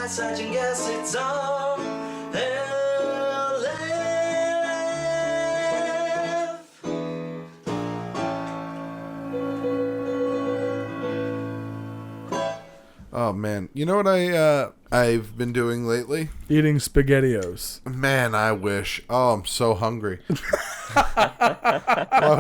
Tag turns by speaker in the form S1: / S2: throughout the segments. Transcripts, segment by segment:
S1: such and guess it's RLF.
S2: Oh man, you know what I've been doing lately?
S3: Eating SpaghettiOs.
S2: Man, I wish. Oh, I'm so hungry. Why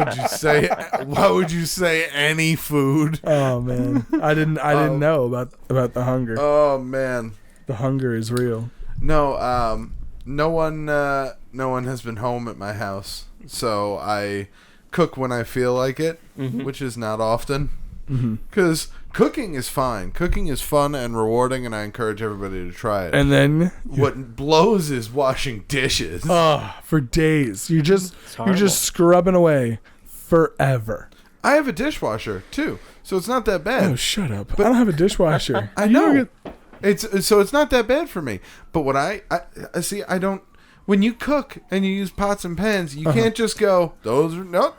S2: would you say any food?
S3: Oh man, I didn't know about the hunger.
S2: Oh man,
S3: the hunger is real.
S2: No, no one has been home at my house, so I cook when I feel like it, which is not often. Because cooking is fine. Cooking is fun and rewarding, and I encourage everybody to try it.
S3: And then
S2: what blows is washing dishes.
S3: Oh, for days. You're just scrubbing away forever.
S2: I have a dishwasher too, so it's not that bad.
S3: Oh, shut up! But I don't have a dishwasher.
S2: I know. It's not that bad for me. But what I see, I don't. When you cook and you use pots and pans, you can't just go,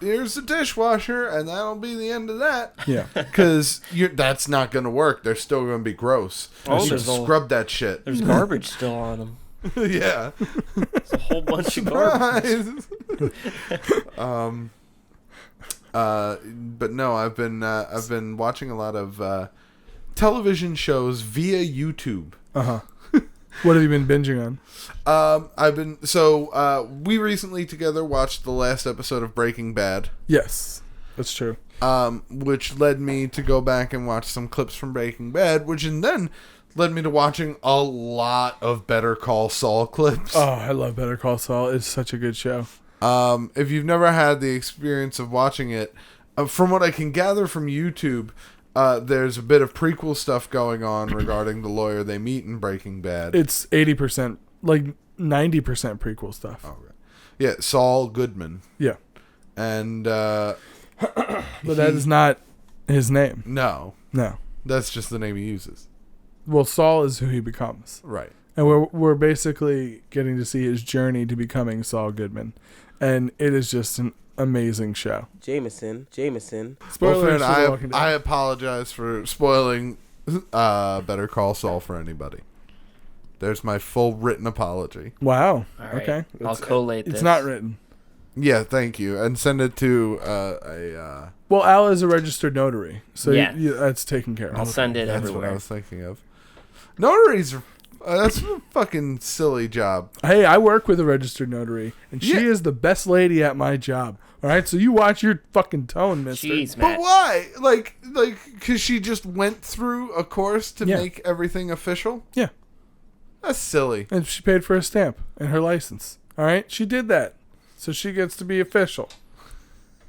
S2: here's the dishwasher, and that'll be the end of that.
S3: Yeah.
S2: Because that's not going to work. They're still going to be gross.
S4: Oh,
S2: you scrub that shit.
S4: There's garbage still on them.
S2: Yeah.
S4: It's a whole bunch of garbage.
S2: But no, I've been watching a lot of television shows via YouTube.
S3: What have you been binging on?
S2: We recently together watched the last episode of Breaking Bad.
S3: Yes, that's true.
S2: Which led me to go back and watch some clips from Breaking Bad, which then led me to watching a lot of Better Call Saul clips.
S3: Oh, I love Better Call Saul. It's such a good show.
S2: If you've never had the experience of watching it, from what I can gather from YouTube, there's a bit of prequel stuff going on regarding the lawyer they meet in Breaking Bad.
S3: It's 80%, like 90% prequel stuff.
S2: Oh, right. Yeah, Saul Goodman.
S3: Yeah.
S2: And
S3: but that is not his name.
S2: No. That's just the name he uses.
S3: Well, Saul is who he becomes.
S2: Right.
S3: And we're basically getting to see his journey to becoming Saul Goodman. And it is just an amazing show.
S4: Jameson.
S3: Spoilers.
S2: I apologize for spoiling Better Call Saul for anybody. There's my full written apology.
S3: Wow.
S4: All right.
S3: Okay.
S4: I'll collate this.
S3: It's not written.
S2: Yeah, thank you. And send it to
S3: Well, Al is a registered notary, so
S4: Yeah.
S3: that's taken care of.
S4: I'll send it
S2: That's
S4: everywhere.
S2: what I was thinking of. Notaries are... that's a fucking silly job.
S3: Hey, I work with a registered notary, and she is the best lady at my job. All right, so you watch your fucking tone, mister.
S4: Jeez,
S2: But
S4: Matt.
S2: why? Like, because she just went through a course to make everything official?
S3: Yeah.
S2: That's silly.
S3: And she paid for a stamp and her license. All right, she did that, so she gets to be official.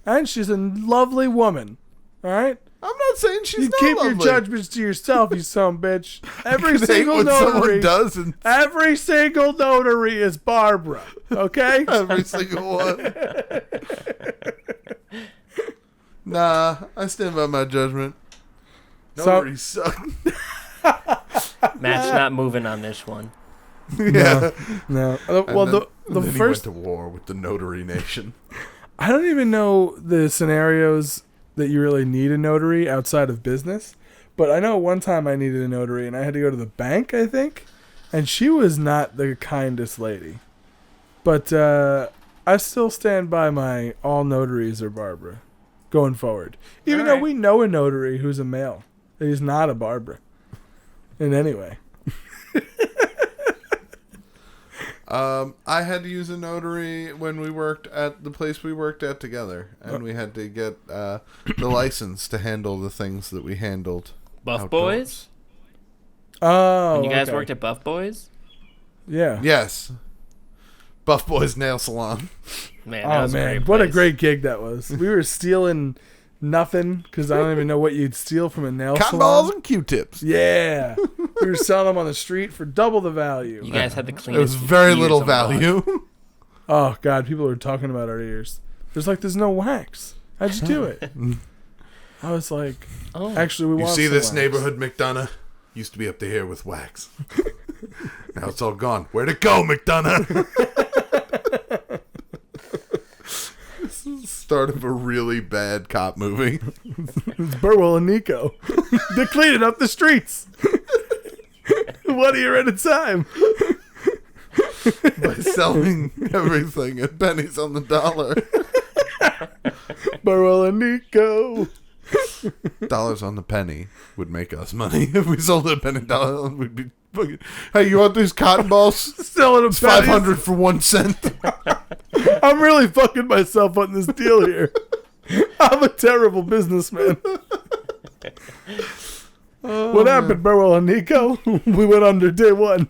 S3: And she's a lovely woman. All right.
S2: I'm not saying she's not
S3: keep
S2: lovely.
S3: your judgments to yourself, you son of a bitch. Every
S2: Hate
S3: single
S2: when
S3: notary
S2: someone does, and
S3: every single notary is Barbara. Okay.
S2: every single one. Nah, I stand by my judgment. Notaries suck.
S4: Matt's not moving on this one.
S2: Yeah.
S3: No. Well, the
S2: then he
S3: first
S2: went to war with the notary nation.
S3: I don't even know the scenarios that you really need a notary outside of business. But I know one time I needed a notary and I had to go to the bank, I think. And she was not the kindest lady. But I still stand by my all notaries are Barbara going forward. Even though we know a notary who's a male. He's not a Barbara. In any way.
S2: I had to use a notary when we worked at the place we worked at together, and we had to get the license to handle the things that we handled.
S4: Buff
S2: outdoors.
S4: Boys?
S3: Oh,
S4: And you guys worked at Buff Boys?
S3: Yeah.
S2: Yes. Buff Boys Nail Salon.
S4: Man, that was a great
S3: what a
S4: place.
S3: great gig that was. We were stealing nothing because I don't even know what you'd steal from a nail
S2: Cotton
S3: salon.
S2: balls and Q-tips.
S3: Yeah. We were selling them on the street for double the value.
S4: You guys had the
S2: It
S4: cleanest
S2: was very
S4: ears
S2: little
S4: on the block.
S2: value.
S3: Oh, God. People were talking about our ears. There's no wax. How'd you do it? I was like, actually, we
S2: You
S3: want
S2: see
S3: some
S2: this
S3: wax.
S2: neighborhood, McDonough? Used to be up to here with wax. Now it's all gone. Where'd it go, McDonough? This is the start of a really bad cop movie.
S3: It's Burwell and Nico. They're cleaning up the streets. 1 year at a time.
S2: By selling everything at pennies on the dollar.
S3: Burwell and Nico.
S2: Dollars on the penny would make us money. If we sold it a penny dollar, we'd be fucking... Hey, you want these cotton balls?
S3: Selling them
S2: It's 500 for 1 cent.
S3: I'm really fucking myself on this deal here. I'm a terrible businessman. What happened, Burwell and Nico? We went under day one.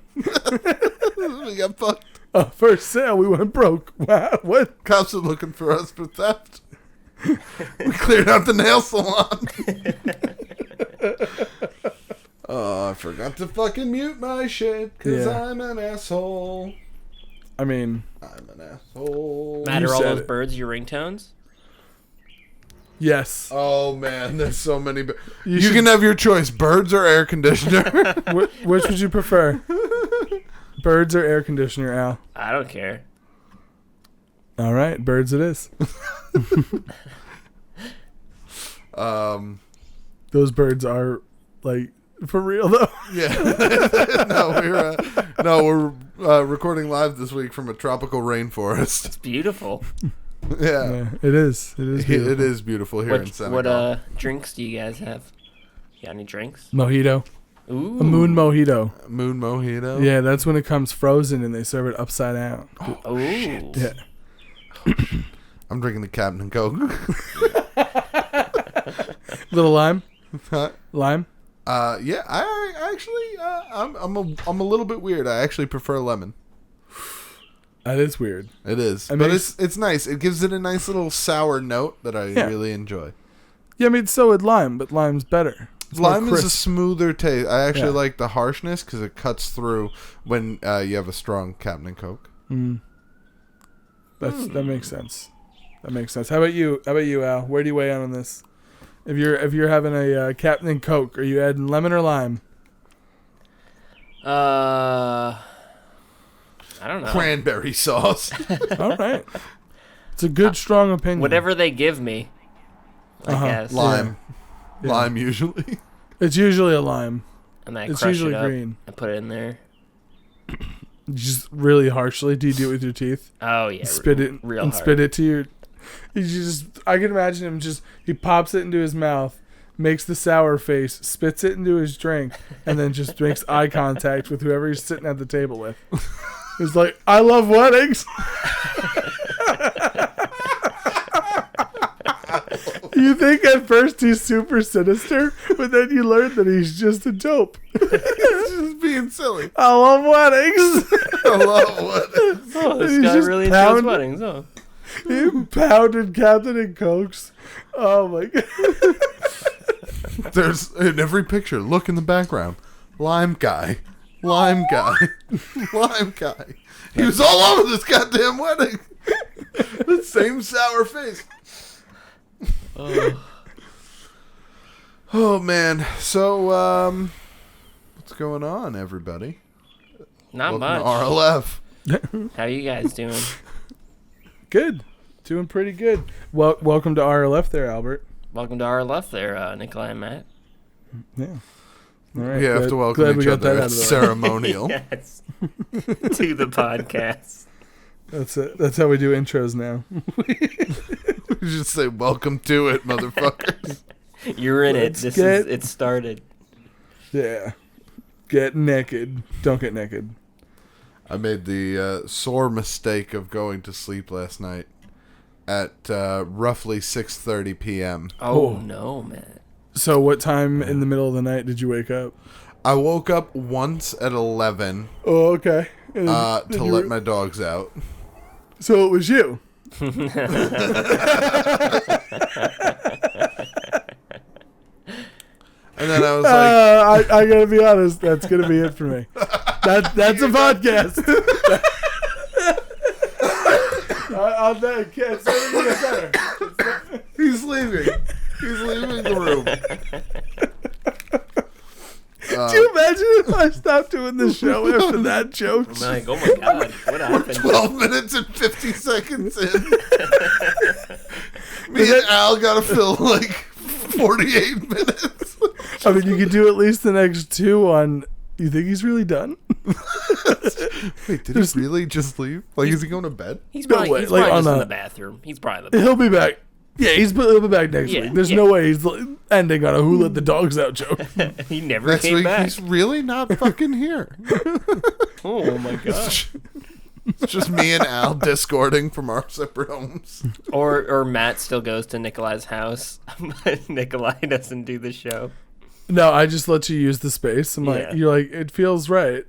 S2: We got fucked.
S3: First sale, we went broke. Wow, what?
S2: Cops are looking for us for theft. We cleared out the nail salon. Oh, I forgot to fucking mute my shit because I'm an asshole.
S3: I mean,
S2: I'm an asshole.
S4: Matt, are all
S3: said
S4: those
S3: it.
S4: birds your ringtones?
S3: yes.
S2: Oh man, there's so many. You
S3: should-
S2: can have your choice: birds or air conditioner.
S3: Which would you prefer? Birds or air conditioner, Al?
S4: I don't care.
S3: All right, birds it is. Those birds are like for real though.
S2: Yeah. we're recording live this week from a tropical rainforest.
S4: It's beautiful.
S2: Yeah.
S3: Yeah, it is. It is beautiful.
S2: It is beautiful here in Senegal.
S4: What drinks do you guys have? You got any drinks?
S3: Mojito.
S4: Ooh.
S3: A moon mojito.
S2: Moon mojito.
S3: Yeah, that's when it comes frozen and they serve it upside down.
S4: Ooh.
S3: Yeah.
S2: I'm drinking the Captain Coke.
S3: Little lime.
S2: Huh?
S3: Lime.
S2: Yeah. I actually, I'm a little bit weird. I actually prefer lemon.
S3: That is weird.
S2: It is,
S3: I mean,
S2: but it's nice. It gives it a nice little sour note that I really enjoy.
S3: Yeah, I mean, so would lime, but lime's better. It's more
S2: Lime is a
S3: crisp.
S2: smoother taste. I actually
S3: Yeah.
S2: like the harshness because it cuts through when you have a strong Captain Coke.
S3: That makes sense. That makes sense. How about you? How about you, Al? Where do you weigh in on this? If you're having a Captain Coke, are you adding lemon or lime?
S4: I don't know.
S2: Cranberry sauce.
S3: All right. It's a good, strong opinion.
S4: Whatever they give me, I
S3: Uh-huh.
S4: guess.
S2: Lime.
S3: Yeah.
S2: Lime usually.
S3: It's usually a lime.
S4: And I
S3: It's
S4: crush
S3: usually
S4: it up
S3: green.
S4: and put it in there.
S3: Just really harshly. Do you do it with your teeth?
S4: Oh yeah.
S3: Spit it
S4: real
S3: and
S4: hard.
S3: spit it to your. You just. I can imagine him just. He pops it into his mouth, makes the sour face, spits it into his drink, and then just makes eye contact with whoever he's sitting at the table with. He's like, "I love weddings." You think at first he's super sinister, but then you learn that he's just a dope.
S2: It's just being silly.
S3: I love weddings.
S2: I love weddings.
S4: Oh, this
S3: He's
S4: guy
S3: just
S4: really
S3: pound-
S4: enjoys weddings. Oh.
S3: He pounded Captain and Cokes. Oh my god.
S2: There's in every picture. Look in the background. Lime guy. Lime guy. Lime guy. He was all over this goddamn wedding. The same sour face. Oh man. So what's going on, everybody?
S4: Not
S2: Welcome
S4: much.
S2: to RLF.
S4: How you guys doing?
S3: Good. Doing pretty good. Well, welcome to RLF there, Albert.
S4: Welcome to our left there, Nikolai and Matt.
S3: Yeah. All right.
S2: We have to welcome
S3: glad we
S2: each
S3: got that
S2: other.
S3: out
S2: It's
S3: of the way.
S2: ceremonial.
S4: Yes. To the podcast.
S3: That's it. That's how we do intros now.
S2: We just say welcome to it, motherfuckers.
S4: You're in
S3: Let's
S4: it.
S3: get-
S4: It started.
S3: Yeah. Get naked. Don't get naked.
S2: I made the sore mistake of going to sleep last night at roughly 6:30 p.m.
S4: Oh no, man.
S3: So what time in the middle of the night did you wake up?
S2: I woke up once at 11
S3: Oh, okay. And
S2: to
S3: then you
S2: let
S3: were-
S2: my dogs out.
S3: So it was you.
S2: And then I was like,
S3: I gotta be honest. That's gonna be it for me. That's a podcast. On that, can't say anything better.
S2: he's leaving. He's leaving the room.
S3: Can you imagine if I stopped doing the show after that joke?
S4: I'm like, oh my god, what happened?
S2: 12 minutes and 50 seconds in. Me and Al gotta fill like 48 minutes.
S3: I mean, you could do at least the next two on You think he's really done?
S2: Wait, did he really just leave? Like, is he going to bed?
S4: He's
S3: No
S4: probably,
S3: way,
S4: he's
S3: like,
S4: probably
S3: on
S4: just in
S3: a-
S4: the bathroom. He's probably in the bathroom.
S3: He'll be back. Yeah, he'll be back next
S4: Yeah,
S3: week. There's
S4: yeah.
S3: no way he's ending on a "Who let the dogs out" joke.
S4: He never
S2: Next
S4: came
S2: week,
S4: back.
S2: he's really not fucking here.
S4: Oh my god.
S2: It's just me and Al discording from our separate homes.
S4: Or Matt still goes to Nikolai's house, but Nikolai doesn't do the show.
S3: No, I just let you use the space. I'm like,
S4: Yeah.
S3: you're like, it feels right,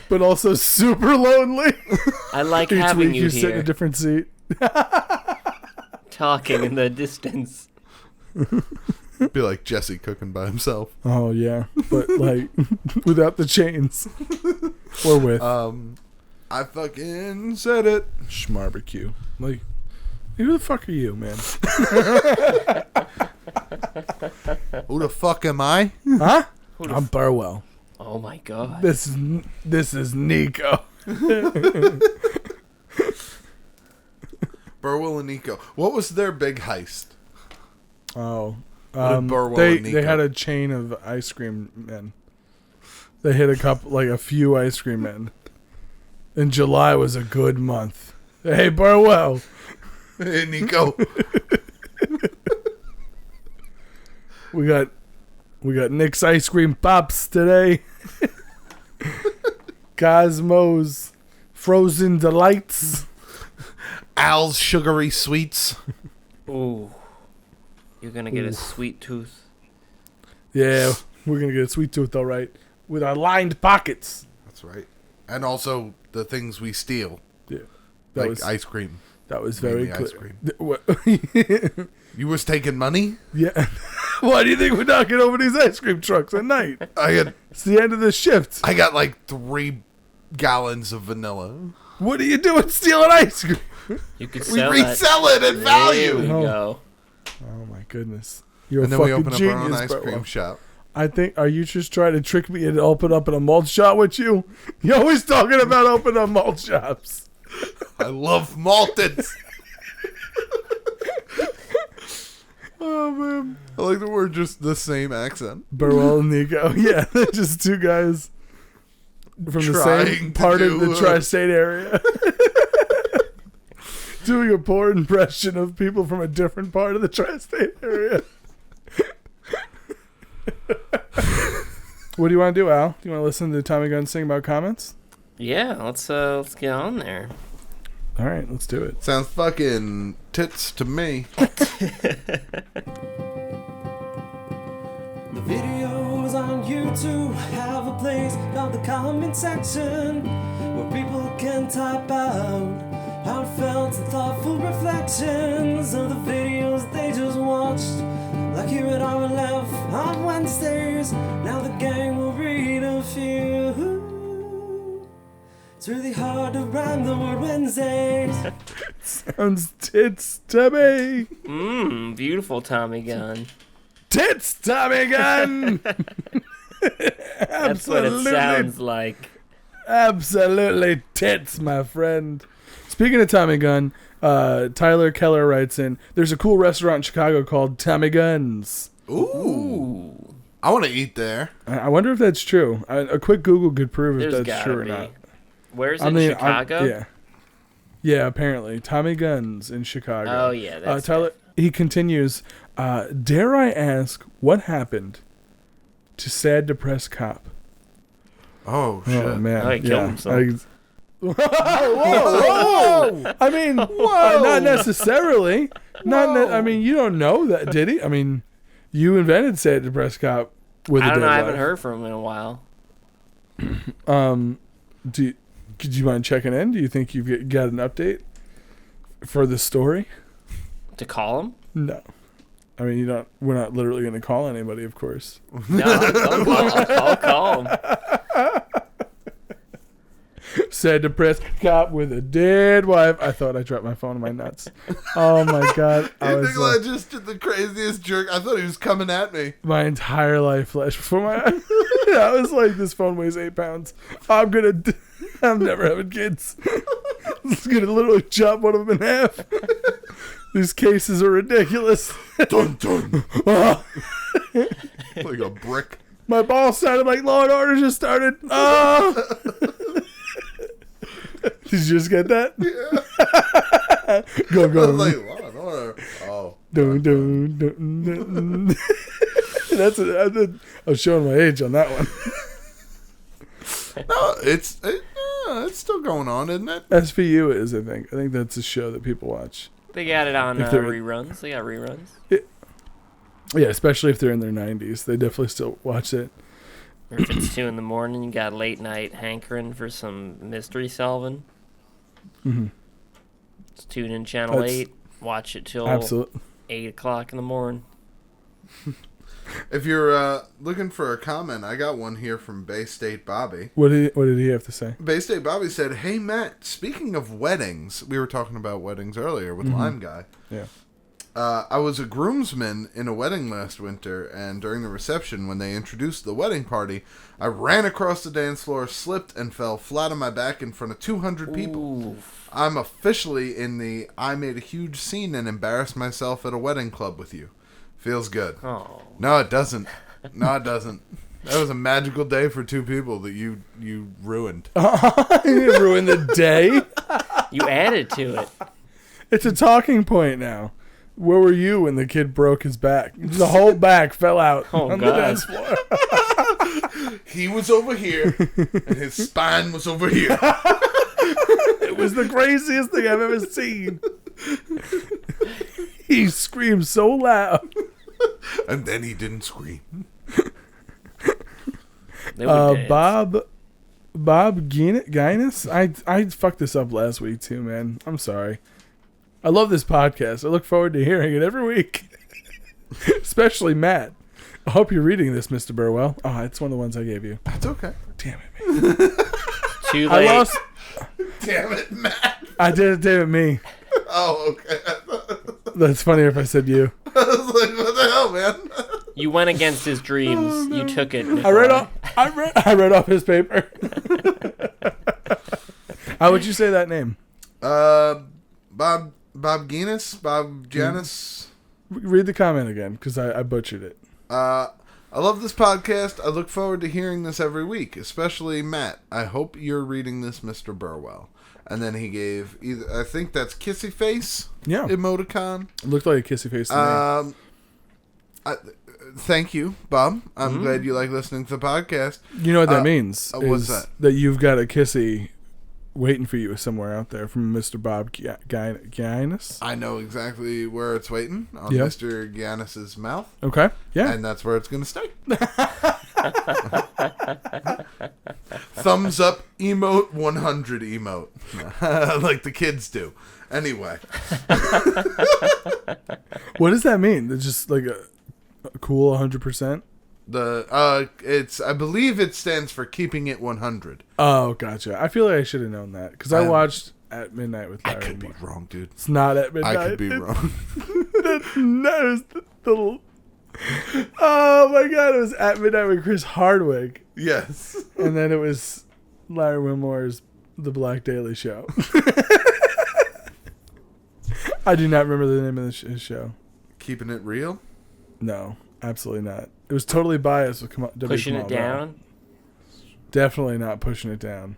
S3: but also super lonely.
S4: I like
S3: Each
S4: having
S3: week
S4: you
S3: you sit in a
S4: here,
S3: different seat.
S4: talking in the distance.
S2: Be like Jesse cooking by himself.
S3: Oh yeah, but like without the chains, or with
S2: I fucking said it.
S3: schmarbecue. Like, who the fuck are you, man?
S2: Who the fuck am I?
S3: Huh?
S4: Who the
S3: I'm Burwell.
S4: Oh my god.
S3: This is Nico.
S2: Burwell and Nico. What was their big heist?
S3: Oh,
S2: did Burwell
S3: they
S2: and Nico?
S3: they had a chain of ice cream men. They hit a few ice cream men. And July was a good month. Hey, Burwell.
S2: Hey, Nico.
S3: We got Nick's ice cream pops today. Cosmo's frozen delights.
S2: Al's sugary sweets.
S4: Ooh. You're gonna get a sweet tooth.
S3: Yeah, we're gonna get a sweet tooth, all right, with our lined pockets.
S2: That's right. And also the things we steal,
S3: Yeah,
S2: like ice cream.
S3: that was very
S2: Mainly
S3: clear.
S2: ice cream.
S3: What?
S2: You was taking money?
S3: Yeah. Why do you think we're knocking over these ice cream trucks at night? It's the end of the shift.
S2: I got like 3 gallons of vanilla.
S3: What are you doing stealing ice cream?
S4: You could
S2: We
S4: sell
S2: resell it at
S4: that.
S2: value.
S4: There we
S3: Oh.
S4: go.
S3: Oh my goodness. You're
S2: And
S3: a
S2: then we
S3: fucking
S2: open up
S3: genius,
S2: our own ice
S3: Burwell.
S2: cream shop.
S3: I think, are you just trying to trick me and open up in a malt shop with you? You're always talking about opening up malt shops.
S2: I love malted.
S3: Oh man.
S2: I like that we're just the same accent.
S3: Burwell and Nico. Yeah, they're just two guys from the
S2: Trying
S3: same
S2: to
S3: part of
S2: do
S3: the
S2: a-
S3: tri-state area. Doing a poor impression of people from a different part of the tri-state area. What do you want to do, Al? Do you want to listen to Tommy Gunn sing about comments?
S4: Yeah, let's get on there.
S3: All right, let's do it.
S2: Sounds fucking tits to me.
S1: The videos on YouTube have a place called the comment section where people can type out heartfelt and thoughtful reflections of the videos they just watched. Like here at RLF on Wednesdays, now the gang will read a few. It's really hard to rhyme the word Wednesdays.
S3: Sounds tits to me.
S4: Beautiful Tommy Gunn.
S3: Tits, Tommy Gunn.
S4: That's what it sounds like.
S3: Absolutely tits, my friend. Speaking of Tommy Gunn, Tyler Keller writes in, there's a cool restaurant in Chicago called Tommy Gunn's.
S2: Ooh. I want to eat there.
S3: I wonder if that's true. A quick Google could prove if
S4: There's
S3: that's
S4: gotta
S3: true or
S4: be.
S3: not.
S4: Where's it? Chicago?
S3: Yeah. Yeah, apparently. Tommy Gunn's in Chicago.
S4: Oh yeah, that's
S3: Tyler, he continues, dare I ask what happened to sad, depressed cop?
S2: Oh, shit.
S3: Oh, man.
S4: Oh, he killed himself.
S3: Whoa! I mean, not necessarily. I mean, you don't know that, did he? I mean, you invented sad, depressed cop with
S4: I
S3: a
S4: don't know. I
S3: dead
S4: haven't
S3: wife.
S4: heard from him in a while.
S3: Could you mind checking in? Do you think you've got an update for the story?
S4: To call him?
S3: No. I mean, we're not literally going to call anybody, of course.
S4: No, I'll call him.
S3: Sad, depressed cop with a dead wife. I thought I dropped my phone in my nuts. Oh my God.
S2: Nikolai just did the craziest jerk. I thought he was coming at me.
S3: My entire life flashed before my eyes. I was like, this phone weighs 8 pounds. I'm never having kids. It's going to literally chop one of them in half. These cases are ridiculous.
S2: Dun dun.
S3: Oh,
S2: Like a brick.
S3: My ball sounded like Law and Order just started. Oh! Did you just get that?
S2: Yeah.
S3: Go,
S2: I was
S3: go.
S2: like, Law and Order. Oh.
S3: Dun, dun, dun, dun. I was showing my age on that one.
S2: No, it's still going on, isn't it?
S3: SVU is, I think. I think that's a show that people watch.
S4: They got it on
S3: If they're-
S4: reruns. They got reruns.
S3: Yeah, especially if they're in their 90s. They definitely still watch it.
S4: Or if it's 2 a.m, you got late night hankering for some mystery solving.
S3: Mm-hmm.
S4: Just tune in Channel 8. Watch it till
S3: Absolutely.
S4: 8 o'clock in the morning.
S2: If you're looking for a comment, I got one here from Bay State Bobby.
S3: What did he have to say?
S2: Bay State Bobby said, "Hey Matt, speaking of weddings, we were talking about weddings earlier with Lime Guy.
S3: Yeah.
S2: I was a groomsman in a wedding last winter, and during the reception, when they introduced the wedding party, I ran across the dance floor, slipped, and fell flat on my back in front of 200 people.
S4: Ooh.
S2: I'm officially in the I made a huge scene and embarrassed myself at a wedding club with you. Feels good."
S4: Oh.
S2: No, it doesn't. No, it doesn't. That was a magical day for two people that you ruined.
S3: You ruined the day.
S4: You added to it.
S3: It's a talking point now. Where were you when the kid broke his back? The whole back fell out on the
S4: God.
S3: dance floor.
S2: He was over here, and his spine was over here.
S3: It was the craziest thing I've ever seen. He screamed so loud.
S2: And then he didn't scream.
S4: They would dance.
S3: Bob Guinness? I fucked this up last week too, man. I'm sorry. I love this podcast. I look forward to hearing it every week. Especially Matt. I hope you're reading this, Mr. Burwell. Oh, it's one of the ones I gave you.
S2: That's okay.
S3: Damn it, man.
S4: Too
S3: I
S4: late.
S3: lost.
S2: Damn it, Matt.
S3: I did it, damn it, me.
S2: Oh, okay.
S3: That's funnier if I said you.
S2: I was like, what the hell, man?
S4: You went against his dreams.
S3: Oh, no.
S4: You took it.
S3: I read off his paper. How would you say that name?
S2: Bob Guinness? Bob Janus?
S3: Read the comment again, because I butchered it.
S2: I love this podcast. I look forward to hearing this every week, especially Matt. I hope you're reading this, Mr. Burwell. And then he gave I think that's kissy face emoticon.
S3: It looked like a kissy face to me.
S2: Thank you, Bob. I'm glad you like listening to the podcast.
S3: You know what that means?
S2: What's
S3: is
S2: that?
S3: you've got a kissy waiting for you somewhere out there from Mr. Bob Guinness.
S2: I know exactly where it's waiting, on
S3: Yep.
S2: Mr. Giannis's mouth.
S3: Okay. Yeah.
S2: And that's where it's going to stay. Thumbs up emote 100 emote. Like the kids do. Anyway.
S3: What does that mean? It's just like a cool 100%?
S2: I believe it stands for keeping it 100.
S3: Oh, gotcha. I feel like I should have known that because I watched At Midnight with
S2: I
S3: Larry.
S2: could be wrong, dude.
S3: It's not At Midnight.
S2: I could be wrong.
S3: That was the oh my god! It was At Midnight with Chris Hardwick,
S2: Yes.
S3: and then it was Larry Wilmore's The Black Daily Show. I do not remember the name of his show.
S2: Keeping it real?
S3: No, absolutely not. It was totally biased with
S4: Pushing it down.
S3: Definitely not pushing it down.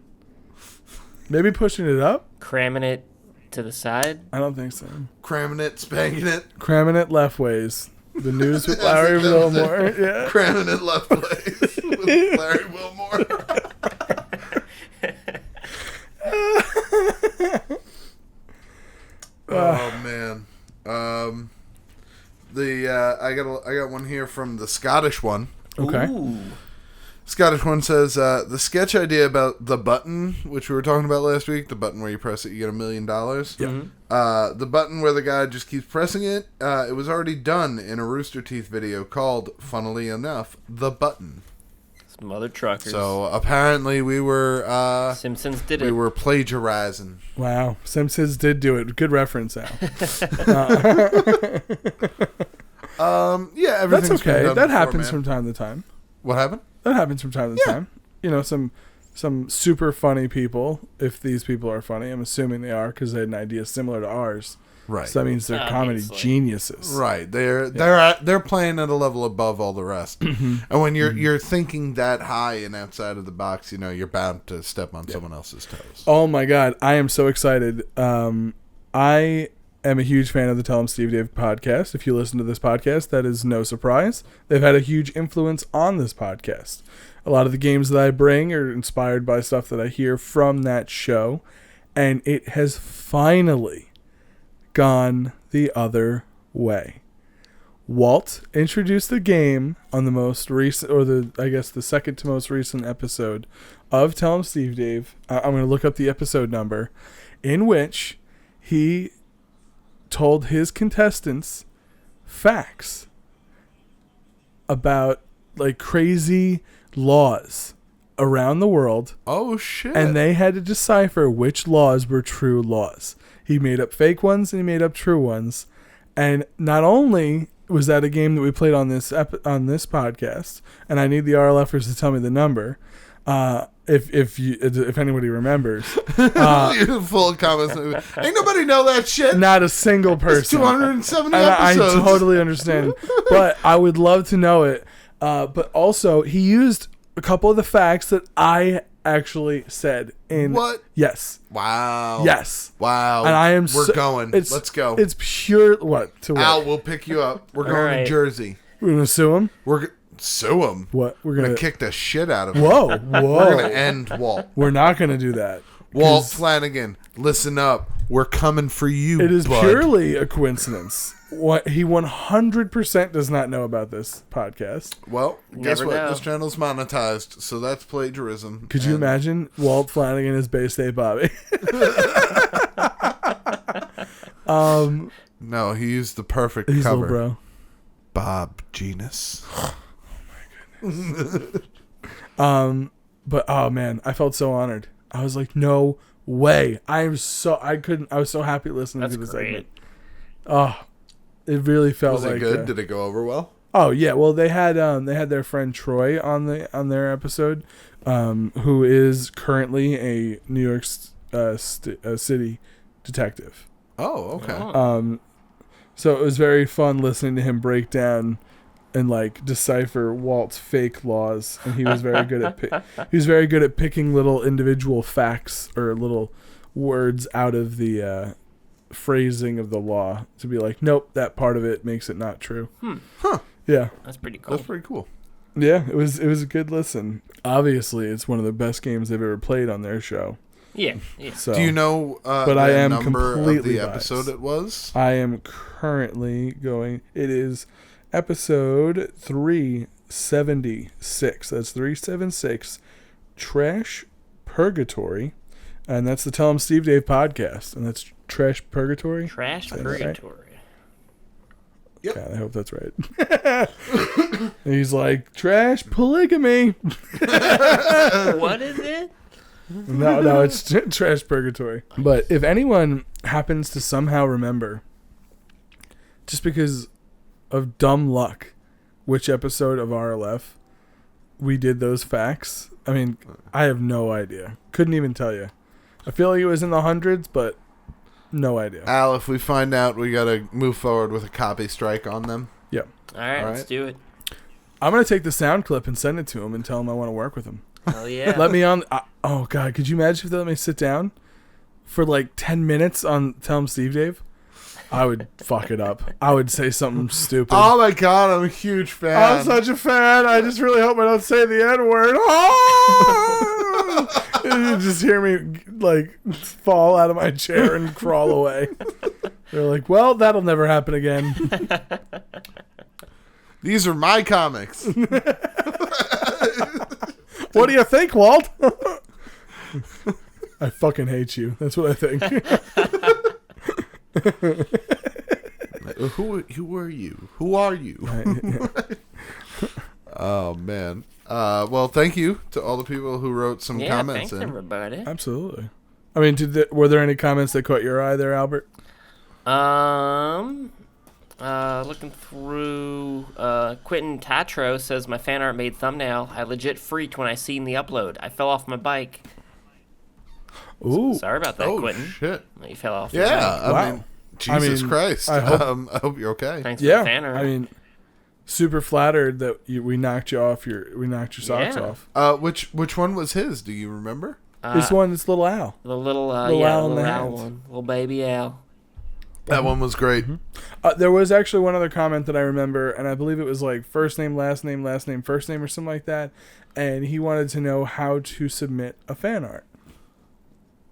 S3: Maybe pushing it up?
S4: Cramming it to the side.
S3: I don't think so.
S2: Cramming it, spanking it.
S3: Cramming it left ways. The news with Larry Wilmore. Yeah.
S2: Cramming it left ways with Larry Wilmore. Oh man. I got one here from the Scottish one.
S3: Okay.
S4: Ooh.
S2: Scottish one says, the sketch idea about the button, which we were talking about last week, the button where you press it, you get $1 million. The button where the guy just keeps pressing it, it was already done in a Rooster Teeth video called, funnily enough, The Button.
S4: Some other truckers.
S2: So apparently we were
S4: Simpsons did it.
S2: we were plagiarizing.
S3: Wow. Simpsons did do it. Good reference, Al.
S2: Yeah, everything's
S3: That's
S2: been
S3: okay.
S2: done
S3: That
S2: before,
S3: happens
S2: man.
S3: from time to time.
S2: What happened?
S3: That happens from time to time. You know, some super funny people, if these people are funny, I'm assuming they are because they had an idea similar to ours,
S2: Right.
S3: So that means they're comedy
S4: Obviously.
S3: geniuses.
S2: Right. They're playing at a level above all the rest. And when you're thinking that high and outside of the box, you know, you're bound to step on someone else's toes.
S3: Oh my God, I am so excited. I am a huge fan of the Tell 'em Steve Dave podcast. If you listen to this podcast, that is no surprise. They've had a huge influence on this podcast. A lot of the games that I bring are inspired by stuff that I hear from that show, and it has finally gone the other way. Walt introduced the game on the most recent, or the second to most recent episode of Tell 'em Steve Dave. I'm going to look up the episode number, in which he told his contestants facts about like crazy laws around the world,
S2: Oh, shit.
S3: and they had to decipher which laws were true laws. He made up fake ones and he made up true ones. And not only was that a game that we played on this podcast, and I need the RLFers to tell me the number, if anybody remembers.
S2: Full of comments. Ain't nobody know that shit.
S3: Not a single person.
S2: It's 270
S3: And I
S2: episodes.
S3: totally understand, but I would love to know it. But also, he used a couple of the facts that I actually said in.
S2: What?
S3: Yes.
S2: Wow.
S3: Yes.
S2: Wow.
S3: And I am.
S2: We're going. Let's go.
S3: It's pure. What? To what?
S2: Al, we'll pick you up. We're going
S4: right.
S2: to Jersey.
S3: We're gonna sue him.
S2: We're sue him.
S3: What? We're
S2: We're
S3: gonna
S2: gonna kick the shit out of him.
S3: Whoa!
S2: We're
S3: Whoa!
S2: gonna end Walt.
S3: We're not gonna do that.
S2: Walt
S3: 'Cause
S2: Flanagan, listen up. We're coming for you.
S3: It is
S2: bud.
S3: purely a coincidence. What he 100% does not know about this podcast.
S2: Well, guess
S4: Never
S2: what?
S4: know.
S2: This channel's monetized, so that's plagiarism.
S3: Could you
S2: And
S3: imagine Walt Flanagan as Bay State Bobby?
S2: No, he used the perfect
S3: He's
S2: cover.
S3: little bro.
S2: Bob Genus.
S3: But oh man, I felt so honored. I was like, no way. I was so happy listening
S4: That's
S3: to this
S4: great.
S3: segment. Oh, it really felt
S2: Was
S3: like
S2: it good? Did it go over well?
S3: Oh yeah, well they had their friend Troy on their episode, who is currently a New York City detective.
S2: Oh, okay.
S4: Oh.
S3: So it was very fun listening to him break down and like decipher Walt's fake laws, and he was very good at picking little individual facts or little words out of the phrasing of the law to be like, nope, that part of it makes it not true.
S2: Huh.
S3: Yeah.
S4: That's pretty cool.
S2: That's pretty cool.
S3: Yeah, it was a good listen. Obviously, it's one of the best games they've ever played on their show.
S4: Yeah. Yeah.
S3: So
S2: Do you know
S3: But
S2: the
S3: I am
S2: number of
S3: completely
S2: the episode
S3: biased.
S2: it was?
S3: I am currently going. It is episode 376. That's 376. Trash Purgatory, and that's the Tell 'em Steve Dave podcast, and that's Trash Purgatory.
S4: Trash
S3: Is that right?
S4: purgatory.
S2: Yep.
S3: God, I hope that's right. And he's like, trash polygamy.
S4: What is it?
S3: No, it's Trash Purgatory. But if anyone happens to somehow remember, just because of dumb luck, which episode of RLF we did those facts, I mean, I have no idea. Couldn't even tell you. I feel like it was in the hundreds, but no idea.
S2: Al, if we find out, we gotta move forward with a copy strike on them.
S3: Yep.
S4: All right,
S2: All
S4: let's
S2: right.
S4: do it.
S3: I'm going to take the sound clip and send it to him and tell him I want to work with him.
S4: Hell yeah.
S3: Let me on. Oh, God. Could you imagine if they let me sit down for like 10 minutes on Tell 'em Steve Dave? I would fuck it up. I would say something stupid.
S2: Oh my god, I'm a huge fan.
S3: I'm such a fan. I just really hope I don't say the N word. Oh! You just hear me like fall out of my chair and crawl away. They're like, well, that'll never happen again.
S2: These are my comics.
S3: What do you think, Walt? I fucking hate you. That's what I think.
S2: Who are you? Who are you? Oh man. Well, thank you to all the people who wrote some
S4: Yeah,
S2: comments
S4: thanks
S2: in.
S4: everybody.
S3: Absolutely. I mean, were there any comments that caught your eye there, Albert?
S4: Looking through, Quentin Tatro says, my fan art made thumbnail. I legit freaked when I seen the upload. I fell off my bike.
S3: Ooh.
S4: Sorry about that,
S2: Oh
S4: Quentin.
S2: shit.
S4: You fell off your
S2: Yeah,
S4: bike.
S2: I
S3: Wow.
S2: mean, Jesus Christ.
S3: I
S2: I hope you're okay.
S4: Thanks for the fan art.
S3: I mean, super flattered that we knocked your socks off.
S2: Which one was his? Do you remember?
S3: This one is Little Al.
S4: The little Al
S3: in the
S4: Al
S3: hands.
S4: one. Little baby Al.
S2: That one was great.
S3: There was actually one other comment that I remember, and I believe it was like first name, first name, or something like that. And he wanted to know how to submit a fan art.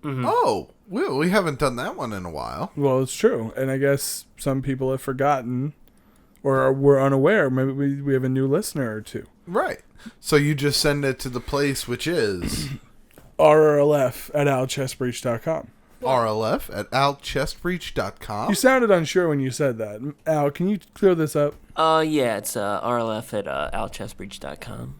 S4: Mm-hmm.
S2: Oh, we haven't done that one in a while.
S3: Well, it's true, and I guess some people have forgotten or were unaware. Maybe we have a new listener or two.
S2: Right. So you just send it to the place, which is
S3: RLF@alchestbreach.com.
S2: RLF@alchestbreach.com.
S3: You sounded unsure when you said that. Al, can you clear this up?
S4: Yeah, it's RLF@alchestbreach.com.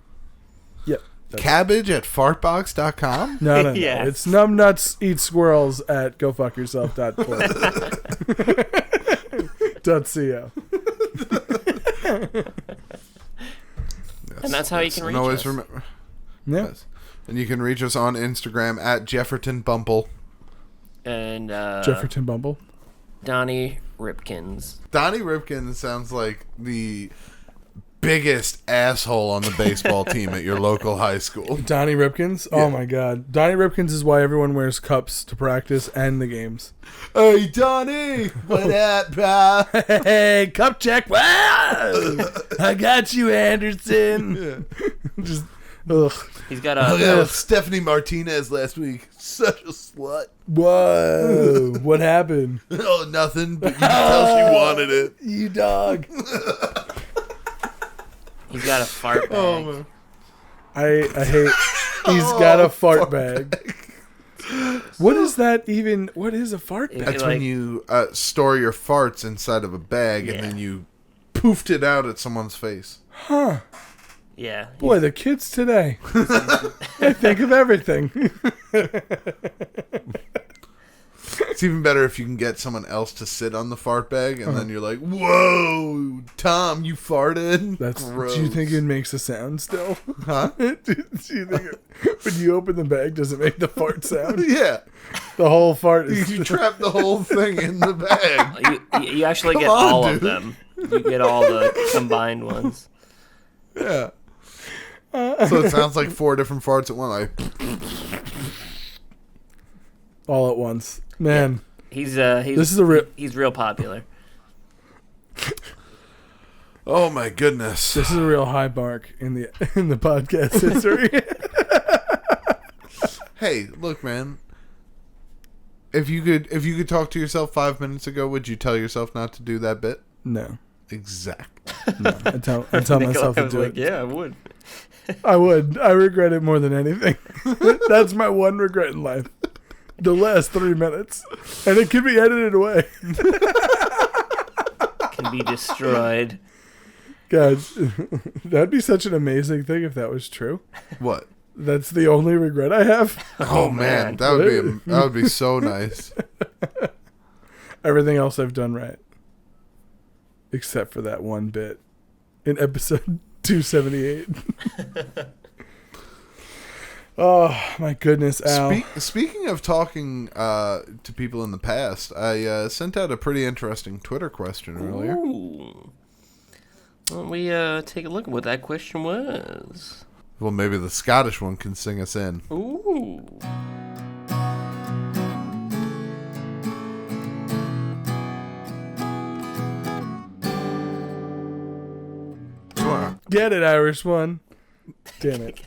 S3: Yep.
S2: Cabbage@fartbox.com.
S3: No.
S4: Yes.
S3: It's numbnutseatsquirrels@gofuckyourself.co. .co.
S4: And that's how you can reach us.
S2: Remember.
S3: Yeah.
S2: Yes. And you can reach us on Instagram @JeffertonBumble.
S4: And
S3: Jefferton Bumble.
S4: Donnie Ripkins.
S2: Donnie Ripkins sounds like the biggest asshole on the baseball team at your local high school.
S3: Donnie Ripkins?
S2: Yeah.
S3: Oh my god. Donnie Ripkins is why everyone wears cups to practice and the games.
S2: Hey, Donnie! What up, pal?
S3: Hey, cup check. Wow! I got you, Anderson. Just, ugh.
S4: He's got
S2: I
S4: a
S2: got with Stephanie Martinez last week. Such a slut.
S3: Whoa. What happened?
S2: Oh, nothing, but you can tell she wanted it.
S3: You dog.
S4: he's got a fart bag.
S2: Oh, man.
S3: I hate. He's got a fart bag. What is that even? What is a fart bag?
S2: That's
S4: like-
S2: when you store your farts inside of a bag and then you poofed it out at someone's face.
S3: Huh.
S4: Yeah.
S3: Boy, the kids today. They think of everything.
S2: It's even better if you can get someone else to sit on the fart bag and then you're like, whoa, Tom, you farted?
S3: That's.
S2: Gross.
S3: Do you think it makes a sound still?
S2: Huh?
S3: Do you think when you open the bag, does it make the fart sound?
S2: Yeah.
S3: The whole fart is.
S2: You trap the whole thing in the bag.
S4: You actually get
S2: Come on,
S4: all
S2: dude.
S4: of them. You get all the combined ones.
S2: Yeah. So it sounds like 4 different farts at once. Like,
S3: all at once. Man,
S4: He's
S3: this is a real.
S4: he's real popular.
S2: oh my goodness.
S3: This is a real high mark in the podcast history.
S2: Hey, look, man. If you could talk to yourself 5 minutes ago, would you tell yourself not to do that bit?
S3: No,
S2: Exactly.
S3: no. I tell myself to
S4: was
S3: do
S4: like,
S3: it.
S4: yeah, I would.
S3: I would. I regret it more than anything. That's my one regret in life. The last 3 minutes, and it can be edited away.
S4: Can be destroyed.
S3: God, that'd be such an amazing thing if that was true.
S2: What?
S3: That's the only regret I have.
S2: Oh, man, that would be so nice.
S3: Everything else I've done right, except for that one bit in episode 278. Oh my goodness, Al.
S2: Speaking of talking to people in the past, I sent out a pretty interesting Twitter question earlier.
S4: Ooh. Why don't we take a look at what that question was?
S2: Well, maybe the Scottish one can sing us in.
S4: Ooh.
S3: Get it, Irish one. Damn it.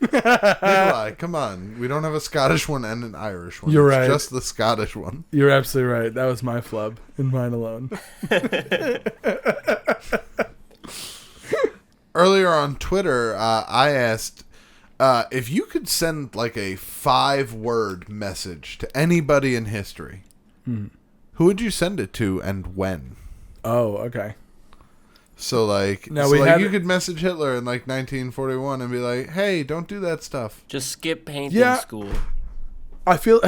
S2: Nikolai, come on. We don't have a Scottish one and an Irish one.
S3: You're
S2: It's
S3: right.
S2: just the Scottish one.
S3: You're absolutely right. That was my flub and mine alone.
S2: Earlier on Twitter, I asked if you could send like a 5-word message to anybody in history, who would you send it to and when?
S3: Oh, okay.
S2: So like,
S3: Now we had-
S2: you could message Hitler in like 1941 and be like, "Hey, don't do that stuff."
S4: Just skip painting
S3: Yeah.
S4: school.
S3: I feel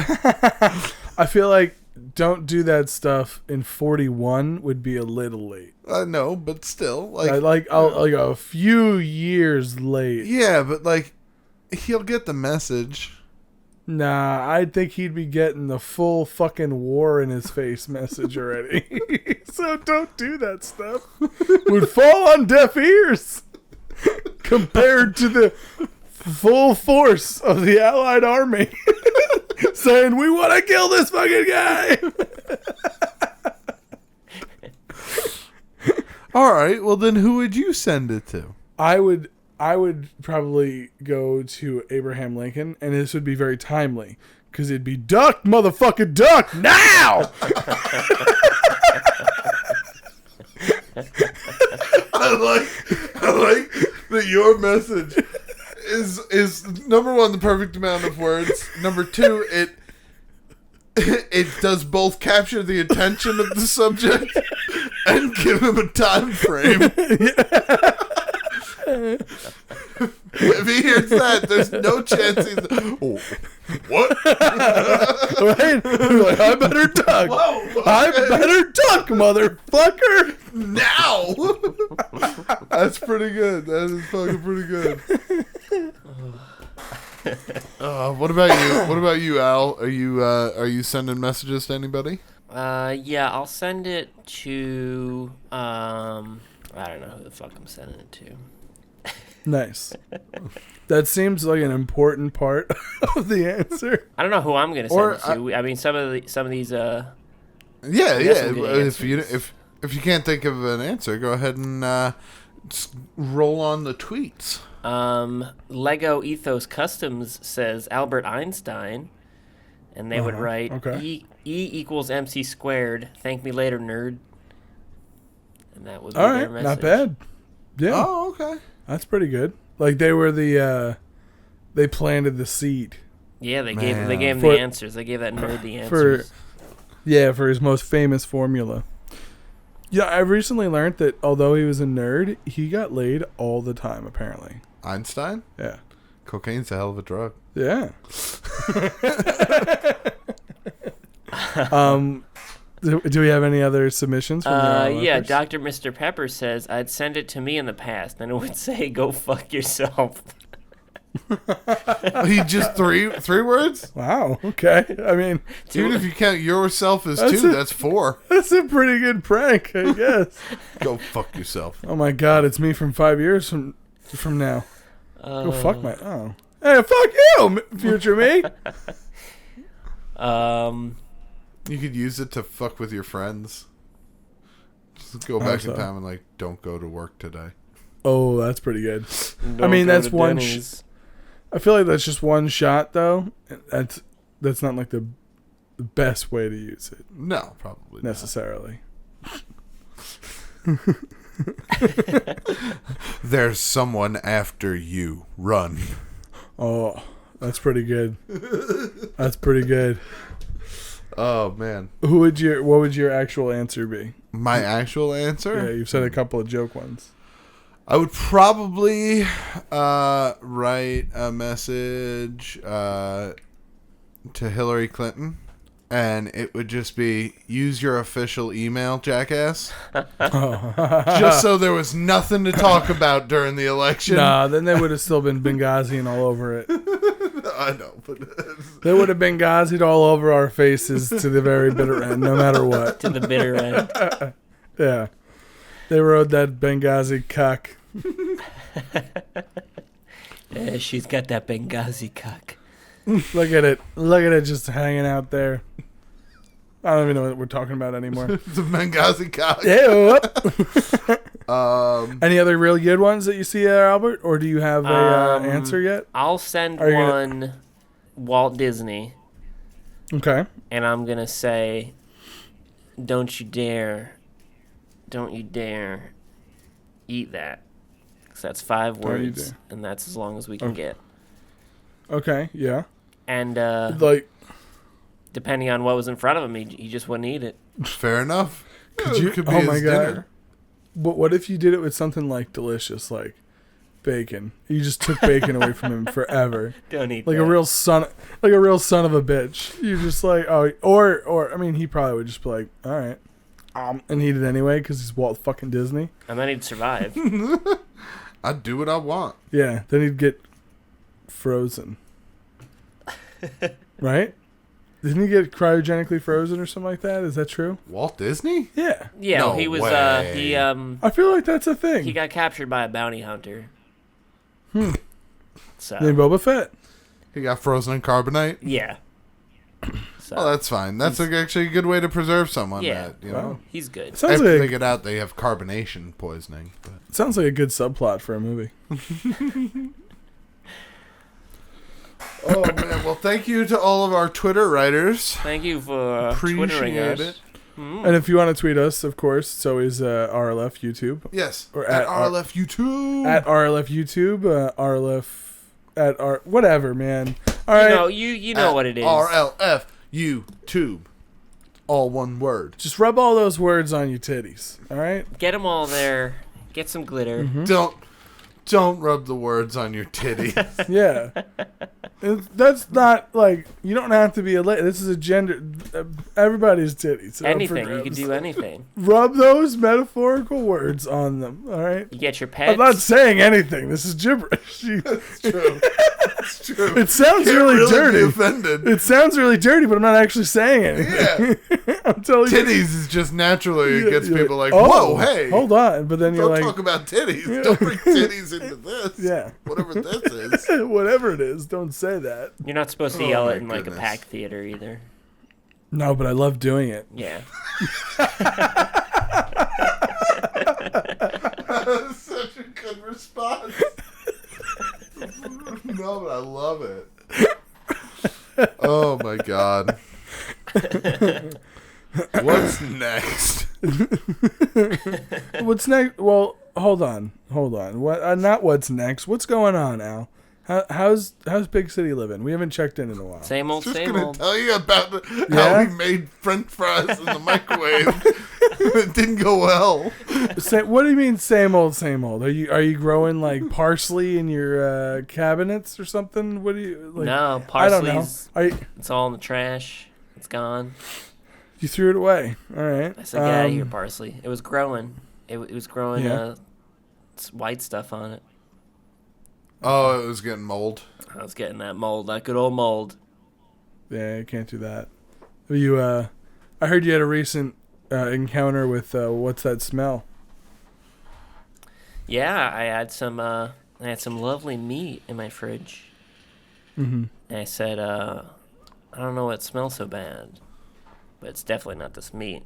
S3: like don't do that stuff in 41 would be a little late.
S2: No, but still,
S3: I'll like a few years late.
S2: yeah, but like, he'll get the message.
S3: Nah, I think he'd be getting the full fucking war in his face message already. So don't do that stuff. Would fall on deaf ears compared to the full force of the Allied army saying, we want to kill this fucking guy.
S2: All right. Well, then who would you send it to?
S3: I would probably go to Abraham Lincoln, and this would be very timely because it'd be duck, motherfucking duck, now.
S2: I like that your message is number one, the perfect amount of words. Number two, it does both capture the attention of the subject and give him a time frame. If he hears that, there's no chance he's... Oh, what?
S3: Right? Like, I better duck.
S2: Whoa,
S3: I better duck, motherfucker.
S2: now! That's pretty good. That is fucking pretty good. What about you? What about you, Al? Are you sending messages to anybody?
S4: Yeah, I'll send it to, I don't know who the fuck I'm sending it to.
S3: Nice. That seems like an important part of the answer.
S4: I don't know who I'm gonna send
S2: Or,
S4: it to. I mean, some of these.
S2: Yeah.
S4: some good
S2: If you can't think of an answer, go ahead and just roll on the tweets.
S4: Lego Ethos Customs says Albert Einstein, and they would write
S3: okay.
S4: E equals MC squared. Thank me later, nerd. And that would be
S3: All
S4: their
S3: right,
S4: message.
S3: not bad. Yeah.
S2: Oh, okay.
S3: That's pretty good. Like they were they planted the seed.
S4: Yeah, they gave him
S3: For-
S4: the answers. They gave that nerd the answers.
S3: For his most famous formula. Yeah, I recently learned that although he was a nerd, he got laid all the time, apparently.
S2: Einstein?
S3: Yeah.
S2: Cocaine's a hell of a drug.
S3: Yeah. Do we have any other submissions from the RLFers?
S4: Yeah, Dr. Mr. Pepper says, I'd send it to me in the past, and it would say, go fuck yourself.
S2: He just three words?
S3: Wow, okay. I mean,
S2: Even if you count yourself as
S3: That's
S2: two,
S3: a-
S2: that's 4.
S3: that's a pretty good prank, I guess.
S2: Go fuck yourself.
S3: Oh my god, it's me from 5 years from now. Go fuck my... Oh. Hey, fuck you, future me.
S2: You could use it to fuck with your friends. Just go
S3: How
S2: back
S3: so?
S2: in time and like, don't go to work today.
S3: Oh, that's pretty good.
S4: Don't
S3: mean,
S4: go
S3: that's
S4: to
S3: one
S4: Denny's.
S3: I feel like that's just one shot, though. That's not like the best way to use it,
S2: No, probably not.
S3: necessarily.
S2: There's someone after you. Run.
S3: Oh, that's pretty good. That's pretty good.
S2: Oh man.
S3: What would your actual answer be?
S2: My actual answer?
S3: Yeah, you've said a couple of joke ones.
S2: I would probably write a message to Hillary Clinton, and it would just be, use your official email, jackass. Just so there was nothing to talk about during the election.
S3: Nah, then they would have still been Benghaziing all over it.
S2: I know, but...
S3: They would have Benghazied all over our faces to the very bitter end, no matter what.
S4: To the bitter end.
S3: Yeah. They rode that Benghazi cock.
S4: Yeah, she's got that Benghazi cock.
S3: Look at it. Look at it just hanging out there. I don't even know what we're talking about anymore.
S2: It's a Benghazi cock.
S3: Ew.
S2: Um,
S3: Any other real good ones that you see there, Albert? Or do you have a answer yet?
S4: I'll send
S3: Are you
S4: one Walt Disney,
S3: Okay.
S4: and I'm going to say, don't you dare eat that. Because that's 5
S3: Don't you
S4: words,
S3: dare.
S4: and that's as long as we can
S3: Okay.
S4: get.
S3: Okay, yeah.
S4: And
S3: Like,
S4: depending on what was in front of him, he just wouldn't eat it.
S2: fair enough.
S3: Could
S2: Yeah,
S3: you-
S2: it could be
S3: oh
S2: his
S3: my God.
S2: dinner.
S3: but what if you did it with something like delicious, like bacon? You just took bacon away from him forever.
S4: Don't eat
S3: Like
S4: that.
S3: a real son of a bitch. You just like, oh, or I mean, he probably would just be like, all right, and eat it anyway because he's Walt fucking Disney.
S4: And then he'd survive.
S2: I do what I want.
S3: Yeah, then he'd get frozen. Right? Didn't he get cryogenically frozen or something like that? Is that true?
S2: Walt Disney?
S3: Yeah.
S4: Yeah,
S2: No
S4: he was.
S2: way.
S3: I feel like that's a thing.
S4: He got captured by a bounty hunter. So
S3: Named Boba Fett.
S2: He got frozen in carbonite?
S4: yeah. So
S2: Oh, that's fine. That's actually a good way to preserve someone.
S4: Yeah.
S2: That, you know,
S3: Wow.
S4: he's good.
S3: Sounds
S2: after they
S3: like,
S2: get out, they have carbonation poisoning. But.
S3: sounds like a good subplot for a movie.
S2: Oh, man. Well, thank you to all of our Twitter writers.
S4: Thank you for twittering us.
S2: Appreciate it.
S3: And if you want to tweet us, of course, it's always RLF YouTube.
S2: Yes.
S3: Or
S2: at
S3: at
S2: RLF YouTube.
S3: At RLF YouTube, RLF at R whatever, man. All right.
S4: You know what it is.
S2: RLF YouTube. All one word.
S3: Just rub all those words on your titties. All right?
S4: Get them all there. Get some glitter.
S2: Don't rub the words on your titty.
S3: Yeah. That's not like, you don't have to be a this is a gender, everybody's titties.
S4: Anything. You can do anything.
S3: Rub those metaphorical words on them. All right?
S4: You get your pets.
S3: I'm not saying anything. This is gibberish.
S2: That's true. That's true.
S3: It sounds
S2: Can't
S3: really
S2: be
S3: dirty.
S2: offended.
S3: It sounds really dirty, but I'm not actually saying anything.
S2: Yeah.
S3: I'm telling you.
S2: Titties is just naturally, it gets
S3: You're
S2: people like,
S3: oh,
S2: whoa, hey.
S3: hold on. But then you're
S2: Don't
S3: like,
S2: talk about titties. Don't bring titties into this.
S3: Yeah.
S2: Whatever this is.
S3: whatever it is, don't say that.
S4: You're not supposed to
S2: Oh
S4: yell
S2: my
S4: it in like a
S2: goodness.
S4: packed theater either.
S3: No, but I love doing it.
S4: Yeah.
S2: That's such a good response. No, but I love it. Oh my god. What's next?
S3: What's next? Well, hold on. What? Not what's next. What's going on, Al? How's Big City living? We haven't checked in a while.
S4: Same old,
S2: Just
S4: same
S2: gonna
S4: old.
S2: tell you about how
S3: Yeah?
S2: we made French fries in the microwave. It didn't go well.
S3: What do you mean same old, same old? Are you growing like parsley in your cabinets or something? What do you like?
S4: No,
S3: I don't know.
S4: parsley's. It's all in the trash. It's gone.
S3: You threw it away. All right.
S4: I said, get out of here, parsley. It was growing. It was growing
S3: Yeah.
S4: white stuff on it.
S2: Oh, it was getting mold.
S4: I was getting that mold, that good old mold.
S3: Yeah, you can't do that. You, I heard you had a recent encounter with what's that smell?
S4: Yeah, I had some lovely meat in my fridge.
S3: Mm-hmm.
S4: And I said, I don't know what smells so bad, but it's definitely not this meat.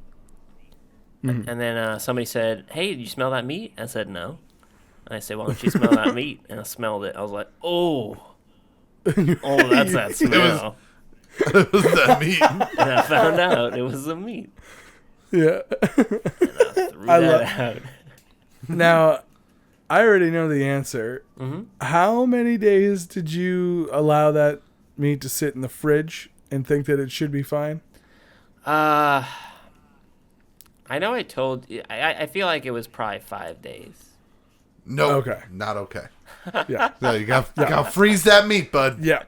S3: Mm-hmm.
S4: And then somebody said, hey, did you smell that meat? I said, no. And I said, why don't you smell that meat? And I smelled it. I was like, oh, that's that smell.
S2: It was that meat.
S4: And I found out it was the meat.
S3: Yeah.
S4: Threw
S3: I
S4: that out.
S3: Now, I already know the answer.
S4: Mm-hmm.
S3: How many days did you allow that meat to sit in the fridge and think that it should be fine?
S4: I know I told you. I feel like it was probably 5 days.
S2: No.
S3: Okay.
S2: Not okay.
S3: Yeah.
S2: No, you got to freeze that meat, bud.
S3: Yeah.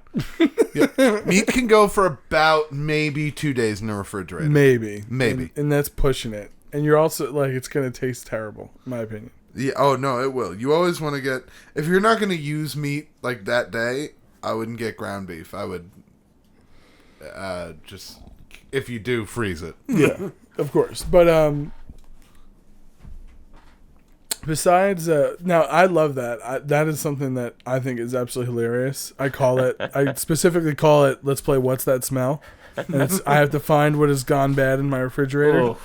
S2: Yeah. Meat can go for about maybe 2 days in the refrigerator.
S3: Maybe.
S2: Maybe.
S3: And that's pushing it. And you're also like, it's going to taste terrible, in my opinion.
S2: Yeah. Oh no, it will. You always want to get, if you're not going to use meat like that day, I wouldn't get ground beef. I would just, if you do, freeze it.
S3: Yeah, of course. But besides, now I love that. That is something that I think is absolutely hilarious. I specifically call it, let's play What's That Smell? And I have to find what has gone bad in my refrigerator.
S4: Oh,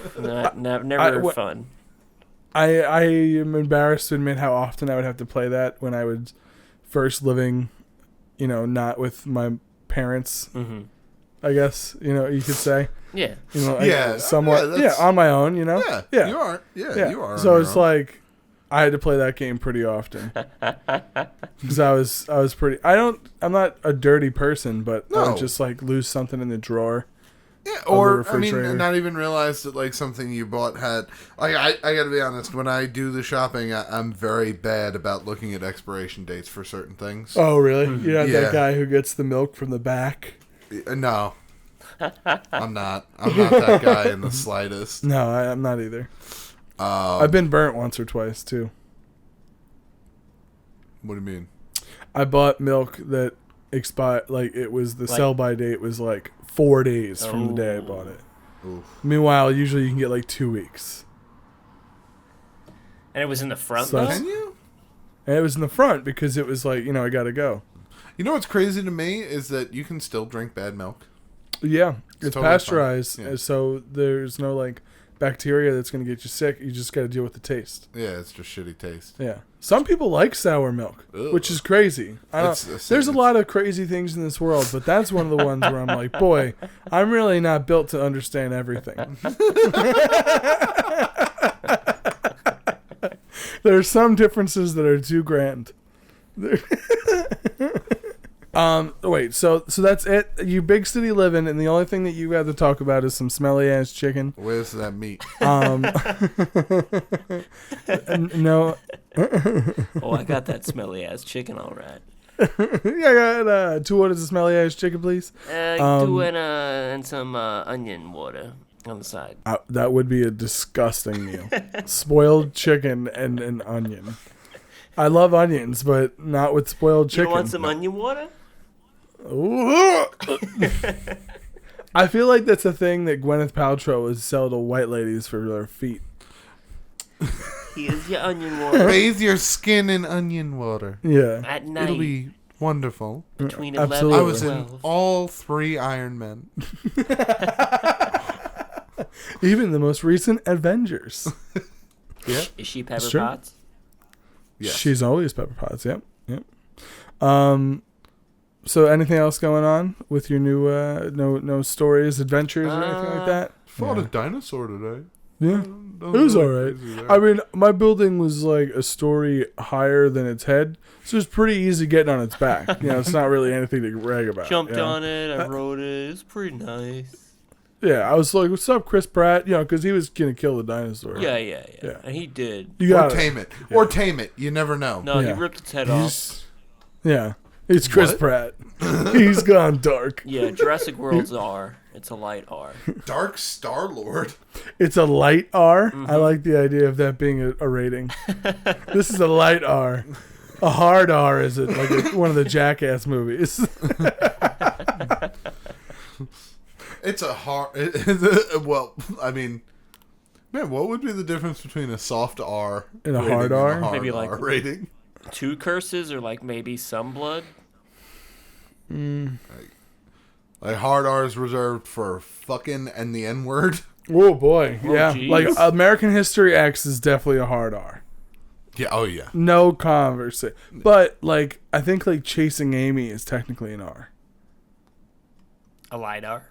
S4: never
S3: what-
S4: fun.
S3: I am embarrassed to admit how often I would have to play that when I was first living, not with my parents,
S4: Mm-hmm.
S3: I guess, you could say.
S4: Yeah.
S2: Yeah,
S3: Somewhat.
S2: yeah,
S3: Yeah,
S2: that's-
S3: on my own,
S2: Yeah.
S3: Yeah.
S2: You are. Yeah. You are.
S3: So
S2: on
S3: it's
S2: your own.
S3: like I had to play that game pretty often because I was pretty. I'm not a dirty person, but I
S2: No.
S3: would just like lose something in the drawer.
S2: Yeah,
S3: the
S2: or I
S3: refrigerator.
S2: mean, not even realize that like something you bought had like I got to be honest. When I do the shopping, I'm very bad about looking at expiration dates for certain things.
S3: Oh, really? You're not
S2: Yeah.
S3: that guy who gets the milk from the back?
S2: No, I'm not. I'm not that guy in the slightest.
S3: No, I'm not either. I've been burnt once or twice too.
S2: What do you mean?
S3: I bought milk that expired. Like it was the sell by date was like 4 days from the day I bought it.
S2: Oof.
S3: Meanwhile, usually you can get like 2 weeks.
S4: And it was in the front,
S3: So
S4: though?
S2: Can you?
S3: And it was in the front because it was like, I gotta go.
S2: You know what's crazy to me is that you can still drink bad milk.
S3: Yeah, it's
S2: totally
S3: pasteurized,
S2: fine. Yeah.
S3: so there's no like bacteria that's gonna get you sick. You just gotta deal with the taste.
S2: Yeah, it's just shitty taste.
S3: Yeah, some people like sour milk,
S2: Ugh.
S3: which is crazy. I don't. There's a lot of crazy things in this world, but that's one of the ones where I'm like, boy, I'm really not built to understand everything. There are some differences that are too grand. Wait, so that's it? You big city living, and the only thing that you got to talk about is some smelly ass chicken.
S2: Where's that meat?
S3: No.
S4: Oh, I got that smelly ass chicken, all right.
S3: Yeah, I got 2 orders of smelly ass chicken, please.
S4: And some onion water on the side.
S3: That would be a disgusting meal. Spoiled chicken and an onion. I love onions, but not with spoiled chicken.
S4: You want some onion water?
S3: I feel like that's a thing that Gwyneth Paltrow would sell to white ladies for their feet.
S4: Here's your onion water.
S2: Bathe your skin in onion water.
S3: Yeah.
S4: At night.
S2: It'll be wonderful.
S4: Between
S3: Absolutely.
S4: 11
S2: I
S4: and
S2: was
S4: 12.
S2: in all 3 Iron Men.
S3: Even the most recent Avengers.
S2: Yeah.
S4: Is she Pepper
S3: Sure.
S4: Potts?
S2: Yes.
S3: She's always Pepper Potts. Yep. So anything else going on with your new no stories, adventures, or anything like that?
S2: Fought a dinosaur today.
S3: Yeah. It was alright. I mean, my building was like a story higher than its head, so it's pretty easy getting on its back. It's not really anything to brag about.
S4: Jumped on it, I rode it. It's pretty nice.
S3: Yeah, I was like, "What's up, Chris Pratt?" Because he was gonna kill the dinosaur.
S4: Yeah.
S3: Yeah.
S4: And he did.
S3: You
S2: Or
S3: got
S2: tame it. Or tame it. You never know.
S4: No,
S3: Yeah.
S4: he ripped its head off.
S3: Yeah, it's Chris
S2: What?
S3: Pratt. He's gone dark.
S4: Yeah, Jurassic World's R. It's a light R.
S2: Dark Star-Lord.
S3: It's a light R. I like the idea of that being a rating. This is a light R. A hard R is it like one of the Jackass movies?
S2: It's a hard... well, I mean... Man, what would be the difference between a soft R
S3: And a
S2: rating
S3: hard R?
S2: and a hard
S4: Maybe like-
S2: R rating?
S4: 2 curses or like maybe some blood?
S2: Like, hard R is reserved for fucking and the N-word.
S3: Oh boy, yeah.
S4: geez.
S3: Like American History X is definitely a hard R.
S2: Yeah, oh yeah.
S3: No conversation. But like, I think like Chasing Amy is technically an R.
S4: A light R?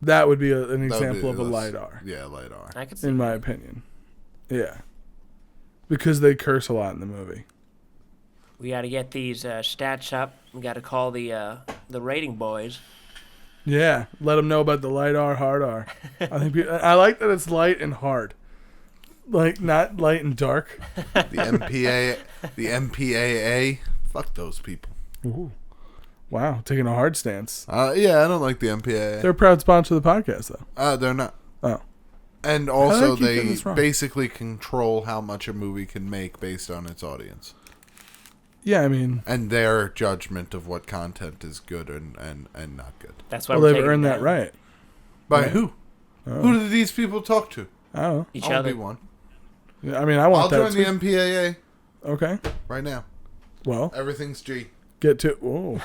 S3: That would be an
S2: That would
S3: example
S2: be
S3: of a
S2: less-
S3: light R,
S2: Yeah, light R.
S4: I could see
S3: in my opinion. Yeah, because they curse a lot in the movie.
S4: We got to get these stats up. We got to call the rating boys.
S3: Yeah, let them know about the light R, hard R. I think I like that it's light and hard, like not light and dark.
S2: The MPAA. Fuck those people.
S3: Ooh. Wow, taking a hard stance.
S2: Yeah, I don't like the MPAA.
S3: They're a proud sponsor of the podcast, though.
S2: They're not.
S3: Oh,
S2: And
S3: How
S2: also,
S3: did I keep getting
S2: they
S3: this wrong?
S2: basically control how much a movie can make based on its audience.
S3: yeah. I mean,
S2: And their judgment of what content is good and not good.
S4: That's why
S3: well,
S4: we're
S3: they've
S4: taking
S3: earned
S4: it
S3: that
S4: down.
S3: right.
S2: By
S3: Right.
S2: who?
S3: Oh.
S2: Who do these people talk to?
S3: I don't
S4: Each
S2: I want to
S4: other.
S2: be one.
S3: know. I mean, I want
S2: I'll
S3: that.
S2: join the
S3: too.
S2: MPAA
S3: Okay.
S2: right now.
S3: Well,
S2: Everything's G.
S3: get to. Oh,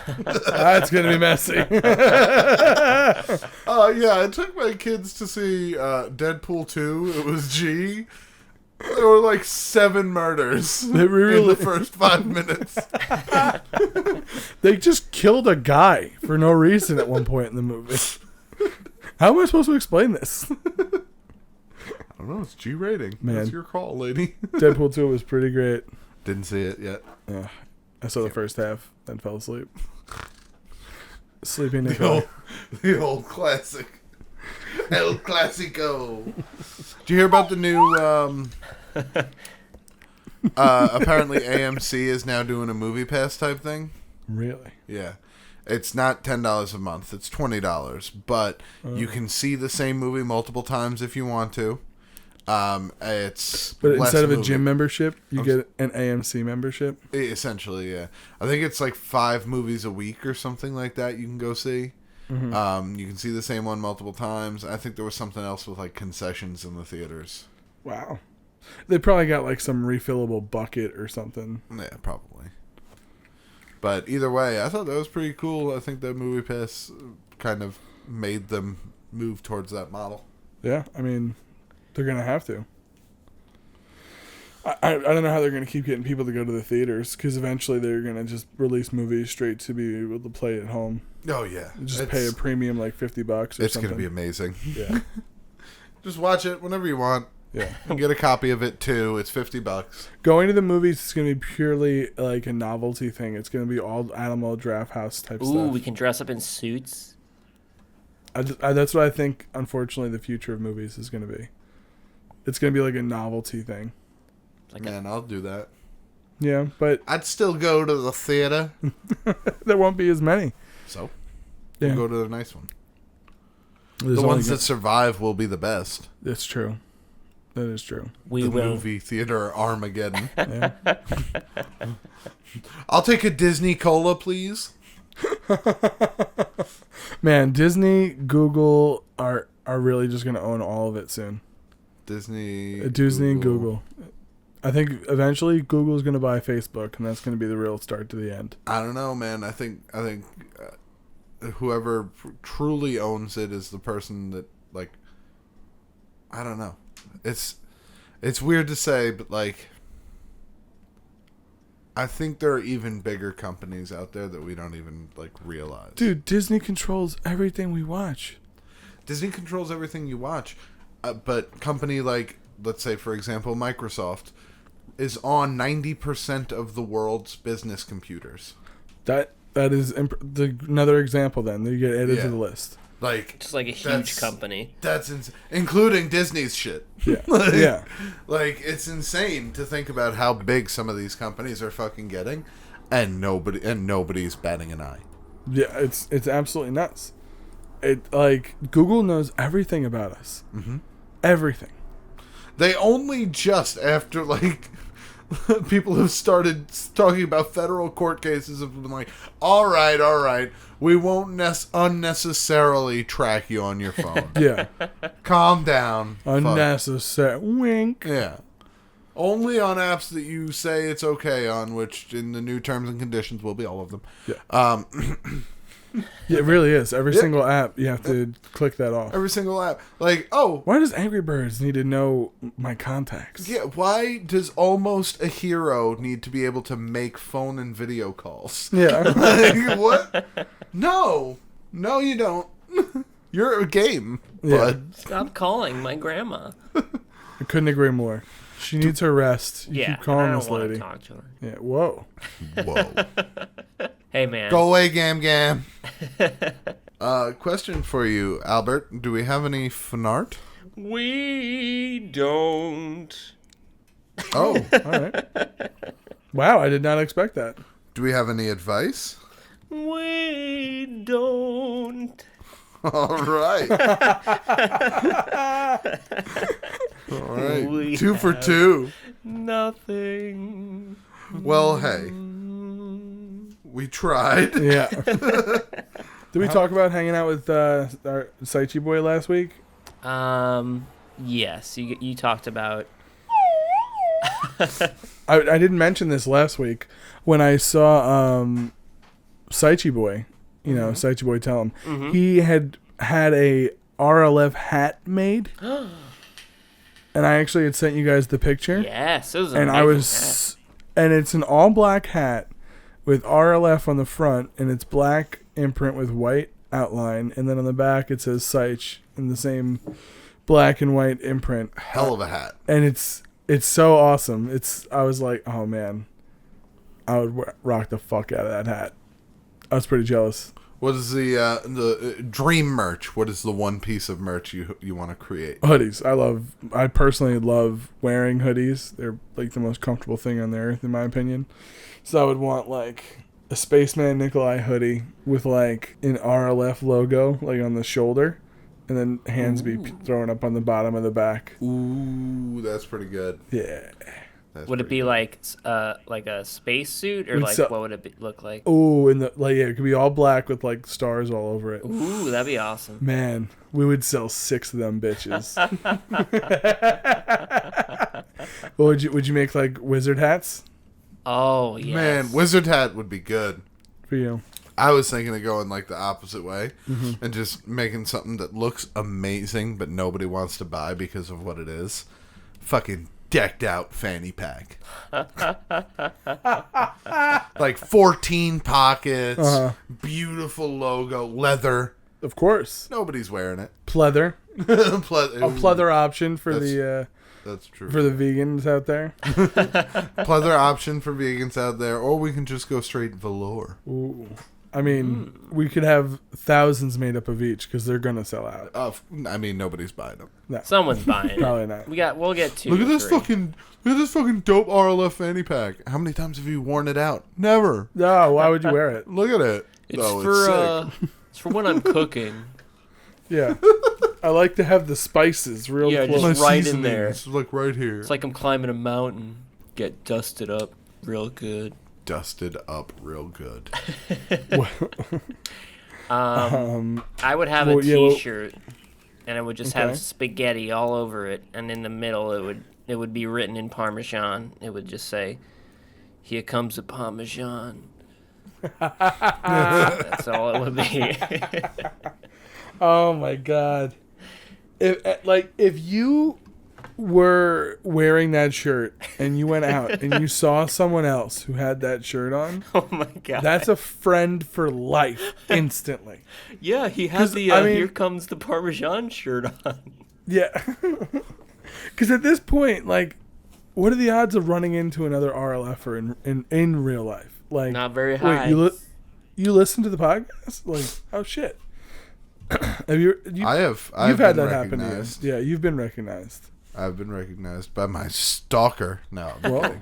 S3: that's gonna be messy.
S2: Yeah, I took my kids to see Deadpool 2. It was G. There were like 7 murders in
S3: really-
S2: the first 5 minutes.
S3: They just killed a guy for no reason at one point in the movie. How am I supposed to explain this?
S2: I don't know. It's G rating.
S3: Man.
S2: That's your call, lady.
S3: Deadpool 2 was pretty great.
S2: Didn't see it yet.
S3: I saw the first half, then fell asleep. Sleeping in
S2: The old classic. El Clasico. Did you hear about the new... apparently AMC is now doing a movie pass type thing?
S3: Really?
S2: Yeah. It's not $10 a month. It's $20. But you can see the same movie multiple times if you want to. It's
S3: But
S2: less
S3: instead of a
S2: movie.
S3: gym membership, you get an AMC membership.
S2: Essentially, yeah. I think it's like 5 movies a week or something like that you can go see.
S3: Mm-hmm.
S2: You can see the same one multiple times. I think there was something else with like concessions in the theaters.
S3: Wow. They probably got like some refillable bucket or something.
S2: Yeah, probably. But either way, I thought that was pretty cool. I think that Movie Pass kind of made them move towards that model.
S3: Yeah, I mean, they're going to have to. I don't know how they're going to keep getting people to go to the theaters, because eventually they're going to just release movies straight to be able to play at home.
S2: Oh, yeah.
S3: Just pay a premium like $50 or something.
S2: It's going to be amazing.
S3: Yeah.
S2: Just watch it whenever you want.
S3: Yeah.
S2: You get a copy of it, too. It's $50.
S3: Going to the movies is going to be purely like a novelty thing. It's going to be all Animal Draft House type
S4: Ooh,
S3: stuff.
S4: we can dress up in suits.
S3: That's what I think, unfortunately, the future of movies is going to be. It's going to be like a novelty thing.
S2: Man, I'll do that.
S3: Yeah, but
S2: I'd still go to the theater.
S3: there won't be as many.
S2: So,
S3: Yeah.
S2: we'll go to the nice one.
S3: There's
S2: The
S3: only
S2: ones that survive will be the best.
S3: That's true. That is true.
S4: We
S2: The
S4: will.
S2: movie theater Armageddon.
S3: Yeah.
S2: I'll take a Disney Cola, please.
S3: Man, Disney, Google are really just going to own all of it soon.
S2: Disney
S3: And Google. I think eventually Google's going to buy Facebook, and that's going to be the real start to the end.
S2: I don't know, man. I think whoever truly owns it is the person that, like, I don't know. It's weird to say, but like, I think there are even bigger companies out there that we don't even like realize.
S3: Dude, Disney controls everything we watch.
S2: Disney controls everything you watch, but company like, let's say for example, Microsoft is on 90% of the world's business computers.
S3: That is another example then that you get added
S2: Yeah.
S3: to the list.
S2: Like,
S4: Just like a huge company.
S2: That's including Disney's shit.
S3: Yeah.
S2: like,
S3: Yeah.
S2: Like, it's insane to think about how big some of these companies are fucking getting, and nobody's batting an eye.
S3: Yeah, it's absolutely nuts. Google knows everything about us.
S2: Mm-hmm.
S3: Everything.
S2: They only just after like people have started talking about federal court cases have been like, all right, we won't unnecessarily track you on your phone.
S3: Yeah.
S2: Calm down.
S3: Unnecessary. Wink.
S2: Yeah. Only on apps that you say it's okay on, which in the new terms and conditions will be all of them.
S3: Yeah. Yeah, it really is. Every single app, you have to click that off.
S2: Every single app. Like, oh.
S3: Why does Angry Birds need to know my contacts?
S2: Yeah, why does almost a hero need to be able to make phone and video calls?
S3: Yeah.
S2: Like, what? No, you don't. You're a game, bud.
S4: Stop calling my grandma.
S3: I couldn't agree more. She needs her rest. You
S4: Yeah,
S3: keep calling
S4: I don't
S3: this
S4: want
S3: lady.
S4: to talk to her.
S3: Yeah. Whoa.
S2: Whoa.
S4: Hey, man.
S2: Go away, Gam. Question for you, Albert. Do we have any fanart?
S4: We don't.
S2: Oh.
S3: All right. Wow, I did not expect that.
S2: Do we have any advice?
S4: We don't.
S2: All right. All right.
S4: We
S2: 2 for 2.
S4: Nothing.
S2: Well, hey. We tried.
S3: Yeah. Did we talk about hanging out with our Saichi boy last week?
S4: Yes. You talked about.
S3: I didn't mention this last week when I saw Saichi boy. You know, Saichi boy tell him.
S4: Mm-hmm.
S3: He had a RLF hat made. And I actually had sent you guys the picture.
S4: Yes, it was an
S3: And
S4: amazing
S3: and it's an all black hat with RLF on the front, and it's black imprint with white outline, and then on the back it says Saich in the same black and white imprint.
S2: Hell of a hat.
S3: And it's so awesome. I was like, oh man, I would rock the fuck out of that hat. I was pretty jealous.
S2: What is the dream merch? What is the one piece of merch you want to create?
S3: Hoodies. I personally love wearing hoodies. They're like the most comfortable thing on the earth, in my opinion. So I would want like a Spaceman Nikolai hoodie with like an RLF logo like on the shoulder, and then hands be thrown up on the bottom of the back.
S2: Ooh, that's pretty good.
S3: Yeah.
S4: Would it be like a space suit, or what would it look like?
S3: Ooh, and it could be all black with like stars all over it.
S4: Ooh, that'd be awesome.
S3: Man, we would sell 6 of them bitches. Well, would you make like wizard hats
S4: Oh yes.
S2: Man, wizard hat would be good.
S3: for you?
S2: I was thinking of going like the opposite way and just making something that looks amazing but nobody wants to buy because of what it is. Fucking decked out fanny pack. Like 14 pockets, beautiful logo, leather.
S3: Of course.
S2: Nobody's wearing it.
S3: Pleather. A
S2: Ooh,
S3: pleather option for
S2: that's true.
S3: the vegans out there.
S2: Pleather option for vegans out there, or we can just go straight velour.
S3: Ooh. I mean, we could have thousands made up of each because they're gonna sell out.
S2: I mean, nobody's buying them.
S3: No,
S4: Someone's buying it.
S3: probably not.
S4: We'll get 2.
S2: Look at
S4: or
S2: this
S4: 3.
S2: fucking dope RLF fanny pack. How many times have you worn it out? Never.
S3: No, why would you wear it?
S2: Look at it.
S4: It's
S2: Oh,
S4: for
S2: sick.
S4: it's for when I'm cooking.
S3: Yeah, I like to have the spices real
S4: Yeah,
S3: close.
S4: just
S2: My
S4: right in
S2: seasoning
S4: there.
S2: is like right here.
S4: It's like I'm climbing a mountain. Get dusted up real good.
S2: Dusted up real good.
S4: I would have a T-shirt, and it would just have spaghetti all over it, and in the middle it would be written in Parmesan. It would just say, "Here comes the Parmesan." That's all it would be.
S3: Oh my god! If you were wearing that shirt and you went out and you saw someone else who had that shirt on,
S4: Oh my god!
S3: that's a friend for life instantly.
S4: Yeah, he has the "Here comes the Parmesan" shirt on.
S3: Yeah, because at this point, like, what are the odds of running into another RLFer in real life? Like,
S4: Not very high.
S3: Wait, you listen to the podcast? Like, oh shit! Have you've had that happen to you? Yeah, you've been recognized.
S2: I've been recognized by my stalker. No, I'm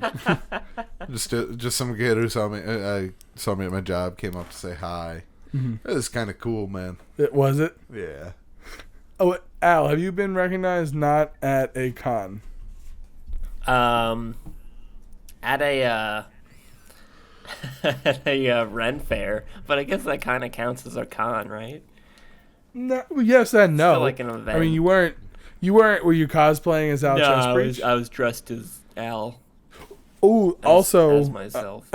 S2: kidding. Just some kid who saw me at my job, came up to say hi. It was kind of cool, man.
S3: Was it?
S2: Yeah.
S3: Oh, Al, have you been recognized not at a con?
S4: At a at a Ren fair, but I guess that kind of counts as a con, right?
S3: No. Yes and no.
S4: Still like an event.
S3: I mean, you weren't. Were you cosplaying as Al Chestbridge?
S4: I was dressed as Al.
S3: Oh, also
S4: as myself.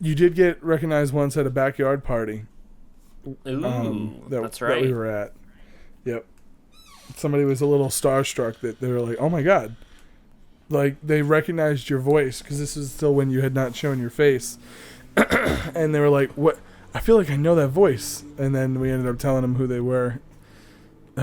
S3: You did get recognized once at a backyard party.
S4: Ooh, that's right.
S3: That we were at. Yep. Somebody was a little starstruck that they were like, "Oh my god!" Like they recognized your voice because this is still when you had not shown your face, and they were like, "What? I feel like I know that voice." And then we ended up telling them who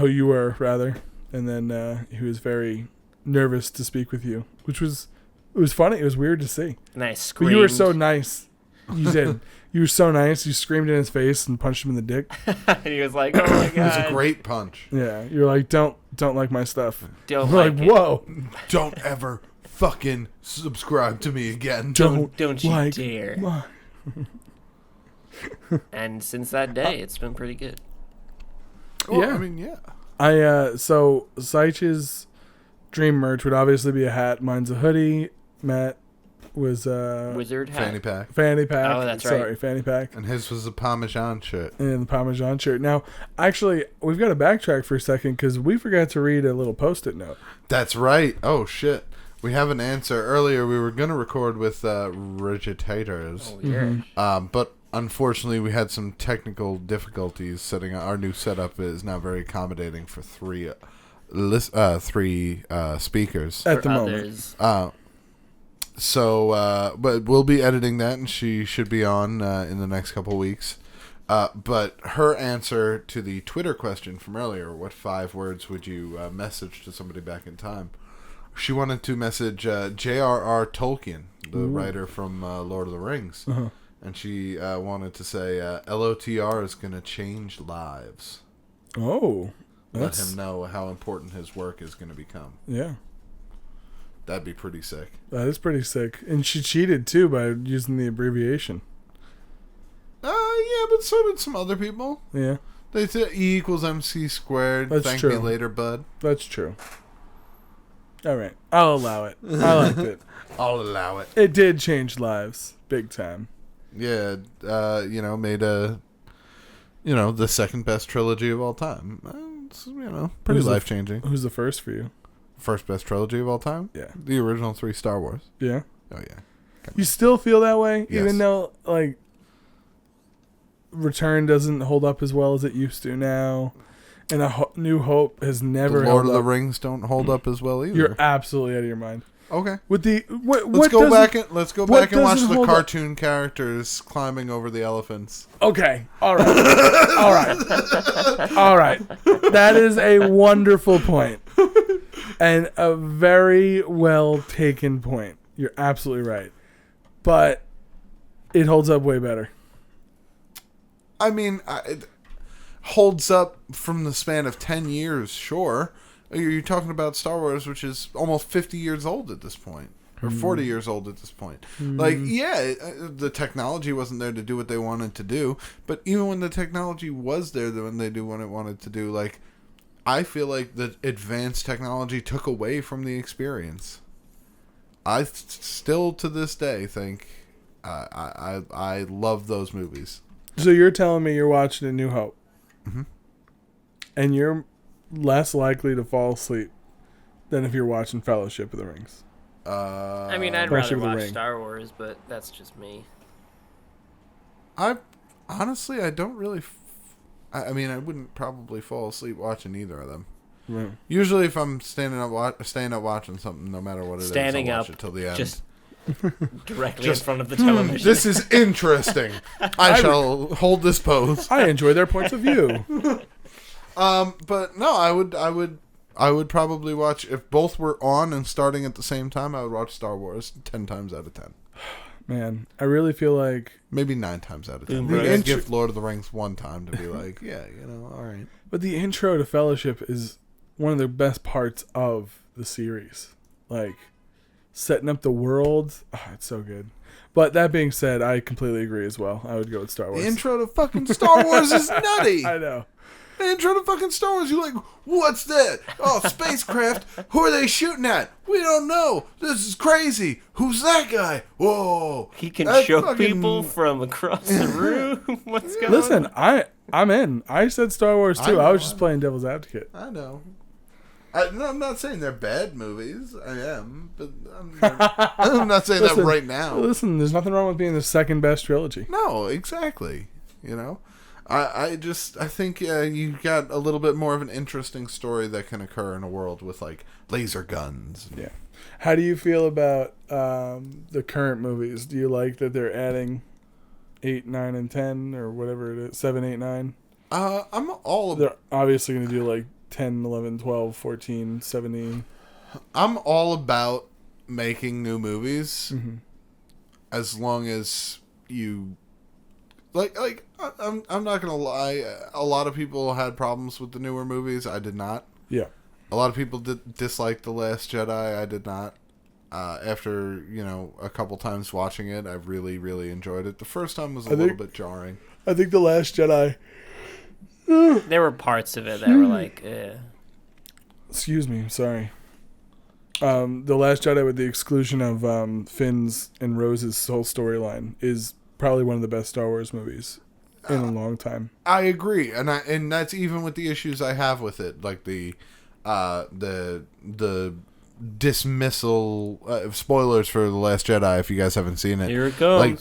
S3: you were rather. And then he was very nervous to speak with you, it was funny. It was weird to see.
S4: And I screamed.
S3: But you were so nice. You did. You were so nice. You screamed in his face and punched him in the dick.
S4: And he was like, "Oh my god!"
S2: It was a great punch.
S3: Yeah, you're like, don't like my stuff.
S4: Don't
S3: like
S4: it.
S3: Whoa!
S2: Don't ever fucking subscribe to me again.
S3: Don't
S4: you
S3: like
S4: dare. And since that day, it's been pretty good.
S2: Well,
S3: Yeah.
S2: I mean, yeah.
S3: So Saich's dream merch would obviously be a hat. Mine's a hoodie. Matt was
S4: Wizard hat.
S2: Fanny pack.
S4: Oh, that's right.
S3: Sorry, fanny pack.
S2: And his was a Parmesan shirt.
S3: And the Parmesan shirt. Now, actually, we've got to backtrack for a second because we forgot to read a little Post-it note.
S2: That's right. Oh, shit. We have an answer. Earlier, we were going to record with Rigitators.
S4: Oh, yeah.
S2: But unfortunately, we had some technical difficulties setting up. Our new setup is not very accommodating for three speakers.
S3: At the
S4: others.
S3: moment.
S2: But we'll be editing that, and she should be on in the next couple weeks. But her answer to the Twitter question from earlier, what 5 words would you message to somebody back in time? She wanted to message J.R.R. Tolkien, the writer from Lord of the Rings. Uh-huh. And she wanted to say, LOTR is going to change lives.
S3: Oh.
S2: Let him know how important his work is going to become.
S3: Yeah.
S2: That'd be pretty sick.
S3: That is pretty sick. And she cheated, too, by using the abbreviation.
S2: Yeah, but so did some other people.
S3: Yeah.
S2: They say E equals MC squared.
S3: That's
S2: Thank
S3: true.
S2: me later, bud.
S3: That's true. All right. I'll allow it. I liked it.
S2: I'll allow it.
S3: It did change lives. Big time.
S2: Yeah, made the second best trilogy of all time. It's, pretty life changing.
S3: Who's the first for you?
S2: First best trilogy of all time?
S3: Yeah.
S2: The original 3 Star Wars.
S3: Yeah.
S2: Oh yeah.
S3: You still feel that way,
S2: Yes.
S3: even though like Return doesn't hold up as well as it used to now, and New Hope has never.
S2: The Lord
S3: held
S2: of the
S3: up.
S2: Rings don't hold up as well either.
S3: You're absolutely out of your mind.
S2: Okay.
S3: With the
S2: Let's go back and watch the
S3: hold up?
S2: cartoon characters climbing over the elephants.
S3: Okay. All right. All right. All right. That is a wonderful point. And a very well taken point. You're absolutely right. But it holds up way better.
S2: I mean, it holds up from the span of 10 years, sure. You're talking about Star Wars, which is almost 50 years old at this point. Or 40 years old at this point. Like, yeah, the technology wasn't there to do what they wanted to do. But even when the technology was there, when they do what it wanted to do, like, I feel like the advanced technology took away from the experience. I still, to this day, think I love those movies.
S3: So you're telling me you're watching A New Hope.
S2: Mm-hmm.
S3: And you're less likely to fall asleep than if you're watching Fellowship of the Rings.
S4: I mean, I'd
S3: Fellowship
S4: rather
S3: of the
S4: watch
S3: Ring.
S4: Star Wars, but that's just me.
S2: I don't really. I mean, I wouldn't probably fall asleep watching either of them.
S3: Right.
S2: Usually, if I'm staying up watching something, no matter what it is,
S4: Standing
S2: I'll watch
S4: up
S2: it till the end.
S4: just directly in front of the television.
S2: This is interesting. I shall hold this pose.
S3: I enjoy their points of view.
S2: But no, I would probably watch, if both were on and starting at the same time, I would watch Star Wars 10 times out of 10.
S3: Man, I really feel like...
S2: Maybe 9 times out of 10.
S4: Boom,
S2: Maybe
S4: bros.
S2: I'd give Lord of the Rings one time to be like, yeah, all right.
S3: But the intro to Fellowship is one of the best parts of the series. Like, setting up the world. Oh, it's so good. But that being said, I completely agree as well. I would go with Star Wars.
S2: The intro to fucking Star Wars is nutty.
S3: I know.
S2: The intro to fucking Star Wars, you're like, what's that? Oh, spacecraft. Who are they shooting at? We don't know. This is crazy. Who's that guy? Whoa.
S4: He can
S2: That
S4: show
S2: fucking-
S4: people from across the room. What's going
S3: Listen,
S4: on?
S3: I'm in. I said Star Wars
S2: I
S3: too.
S2: know,
S3: I was just playing devil's advocate.
S2: I know. I'm not saying they're bad movies. I am. But I'm not saying that right now.
S3: Listen, there's nothing wrong with being the second best trilogy.
S2: No, exactly. You know? I think you got a little bit more of an interesting story that can occur in a world with, like, laser guns.
S3: Yeah. How do you feel about the current movies? Do you like that they're adding 8, 9, and 10, or whatever it is, 7, 8, 9?
S2: I'm all
S3: They're obviously going to do like 10, 11, 12, 14, 17.
S2: I'm all about making new movies, as long as you like. I'm not gonna lie. A lot of people had problems with the newer movies. I did not.
S3: Yeah.
S2: A lot of people disliked The Last Jedi. I did not. After a couple times watching it, I really, really enjoyed it. The first time was a little bit jarring.
S3: I think The Last Jedi...
S4: There were parts of it that were like,
S3: Excuse me, sorry. The Last Jedi, with the exclusion of Finn's and Rose's whole storyline, is probably one of the best Star Wars movies in a long time.
S2: I agree, and that's even with the issues I have with it, like the dismissal. Spoilers for The Last Jedi if you guys haven't seen it.
S4: here it goes.
S2: Like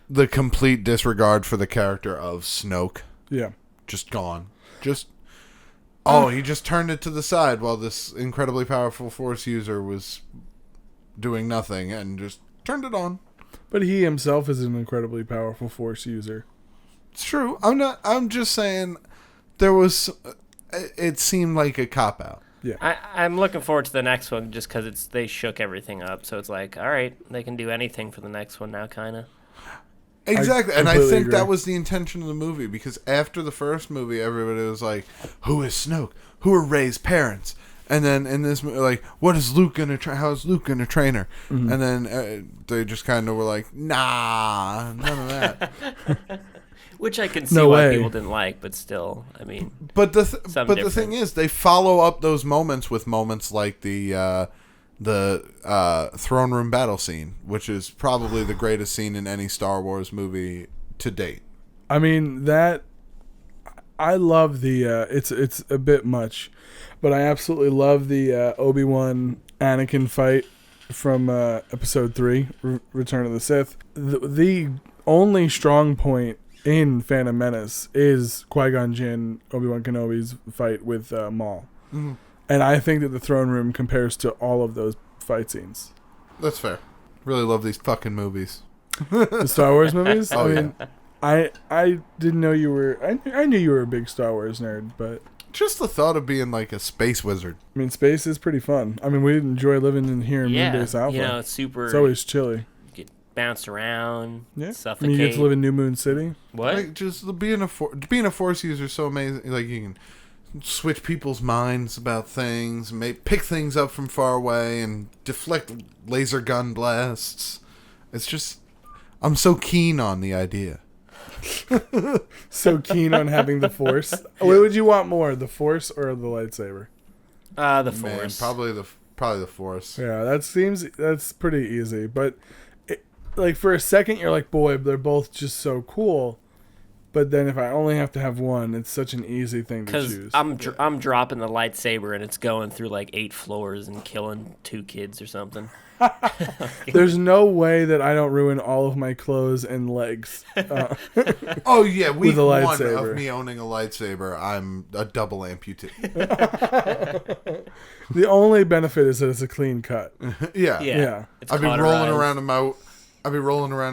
S2: the complete disregard for the character of Snoke.
S3: Yeah.
S2: Just gone. He just turned it to the side while this incredibly powerful Force user was doing nothing and just turned it on.
S3: But he himself is an incredibly powerful Force user.
S2: It's true. I'm just saying it seemed like a cop-out.
S3: Yeah.
S4: I'm looking forward to the next one just because they shook everything up. So it's like, all right, they can do anything for the next one now, kind of.
S2: Exactly, and I
S3: completely
S2: think
S3: agree.
S2: that was the intention of the movie, because after the first movie, everybody was like, who is Snoke? Who are Rey's parents? And then in this movie, like, what is Luke going to how is Luke going to train her?
S3: Mm-hmm.
S2: And then they just kind of were like, nah, none of that.
S4: Which I can see why people didn't like, but still, I mean.
S2: But the thing is, they follow up those moments with moments like the throne room battle scene, which is probably the greatest scene in any Star Wars movie to date.
S3: I mean, I love the it's a bit much, but I absolutely love the Obi-Wan Anakin fight from Episode 3, Return of the Sith. The only strong point in Phantom Menace is Qui-Gon Jinn, Obi-Wan Kenobi's fight with Maul. Mm-hmm. And I think that the throne room compares to all of those fight scenes.
S2: That's fair. Really love these fucking movies.
S3: The Star Wars movies?
S2: Oh,
S3: I mean, I didn't know you were... I knew you were a big Star Wars nerd, but...
S2: Just the thought of being like a space wizard.
S3: I mean, space is pretty fun. I mean, we enjoy living in here in Moonbase Alpha.
S4: You know, it's super...
S3: It's always chilly.
S4: Get bounced around, suffocate.
S3: I mean, you get to live in New Moon City.
S4: What?
S2: Like, just being a Force user is so amazing. Like, you can switch people's minds about things, pick things up from far away, and deflect laser gun blasts. It's just... I'm so keen on the idea.
S3: So keen on having the Force. What would you want more, the Force or the lightsaber?
S4: The Force.
S2: Man, probably the Force.
S3: Yeah, that's pretty easy. But like for a second, you're like, boy, they're both just so cool. But then if I only have to have one, it's such an easy thing to choose.
S4: Because I'm dropping the lightsaber and it's going through like 8 floors and killing 2 kids or something.
S3: There's no way that I don't ruin all of my clothes and legs.
S2: Oh yeah, week
S3: with a
S2: one
S3: lightsaber.
S2: of me owning a lightsaber, I'm a double amputee.
S3: The only benefit is that it's a clean cut.
S2: Yeah. I'd be rolling around in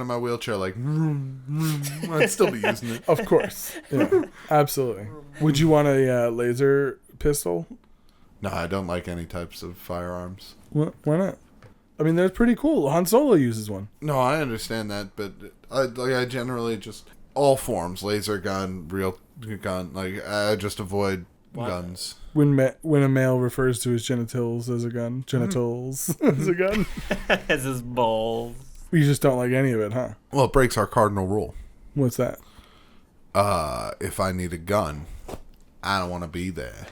S2: my wheelchair like, I'd still be using it.
S3: Of course. Yeah, absolutely. Would you want a laser pistol?
S2: No, I don't like any types of firearms.
S3: Why not? I mean, they're pretty cool. Han Solo uses one.
S2: No, I understand that, but I generally just all forms, laser gun, real gun. Like I just avoid guns.
S3: When a male refers to his genitals as a gun, as a gun,
S4: as his balls.
S3: You just don't like any of it, huh?
S2: Well, it breaks our cardinal rule.
S3: What's that?
S2: If I need a gun, I don't want to be there.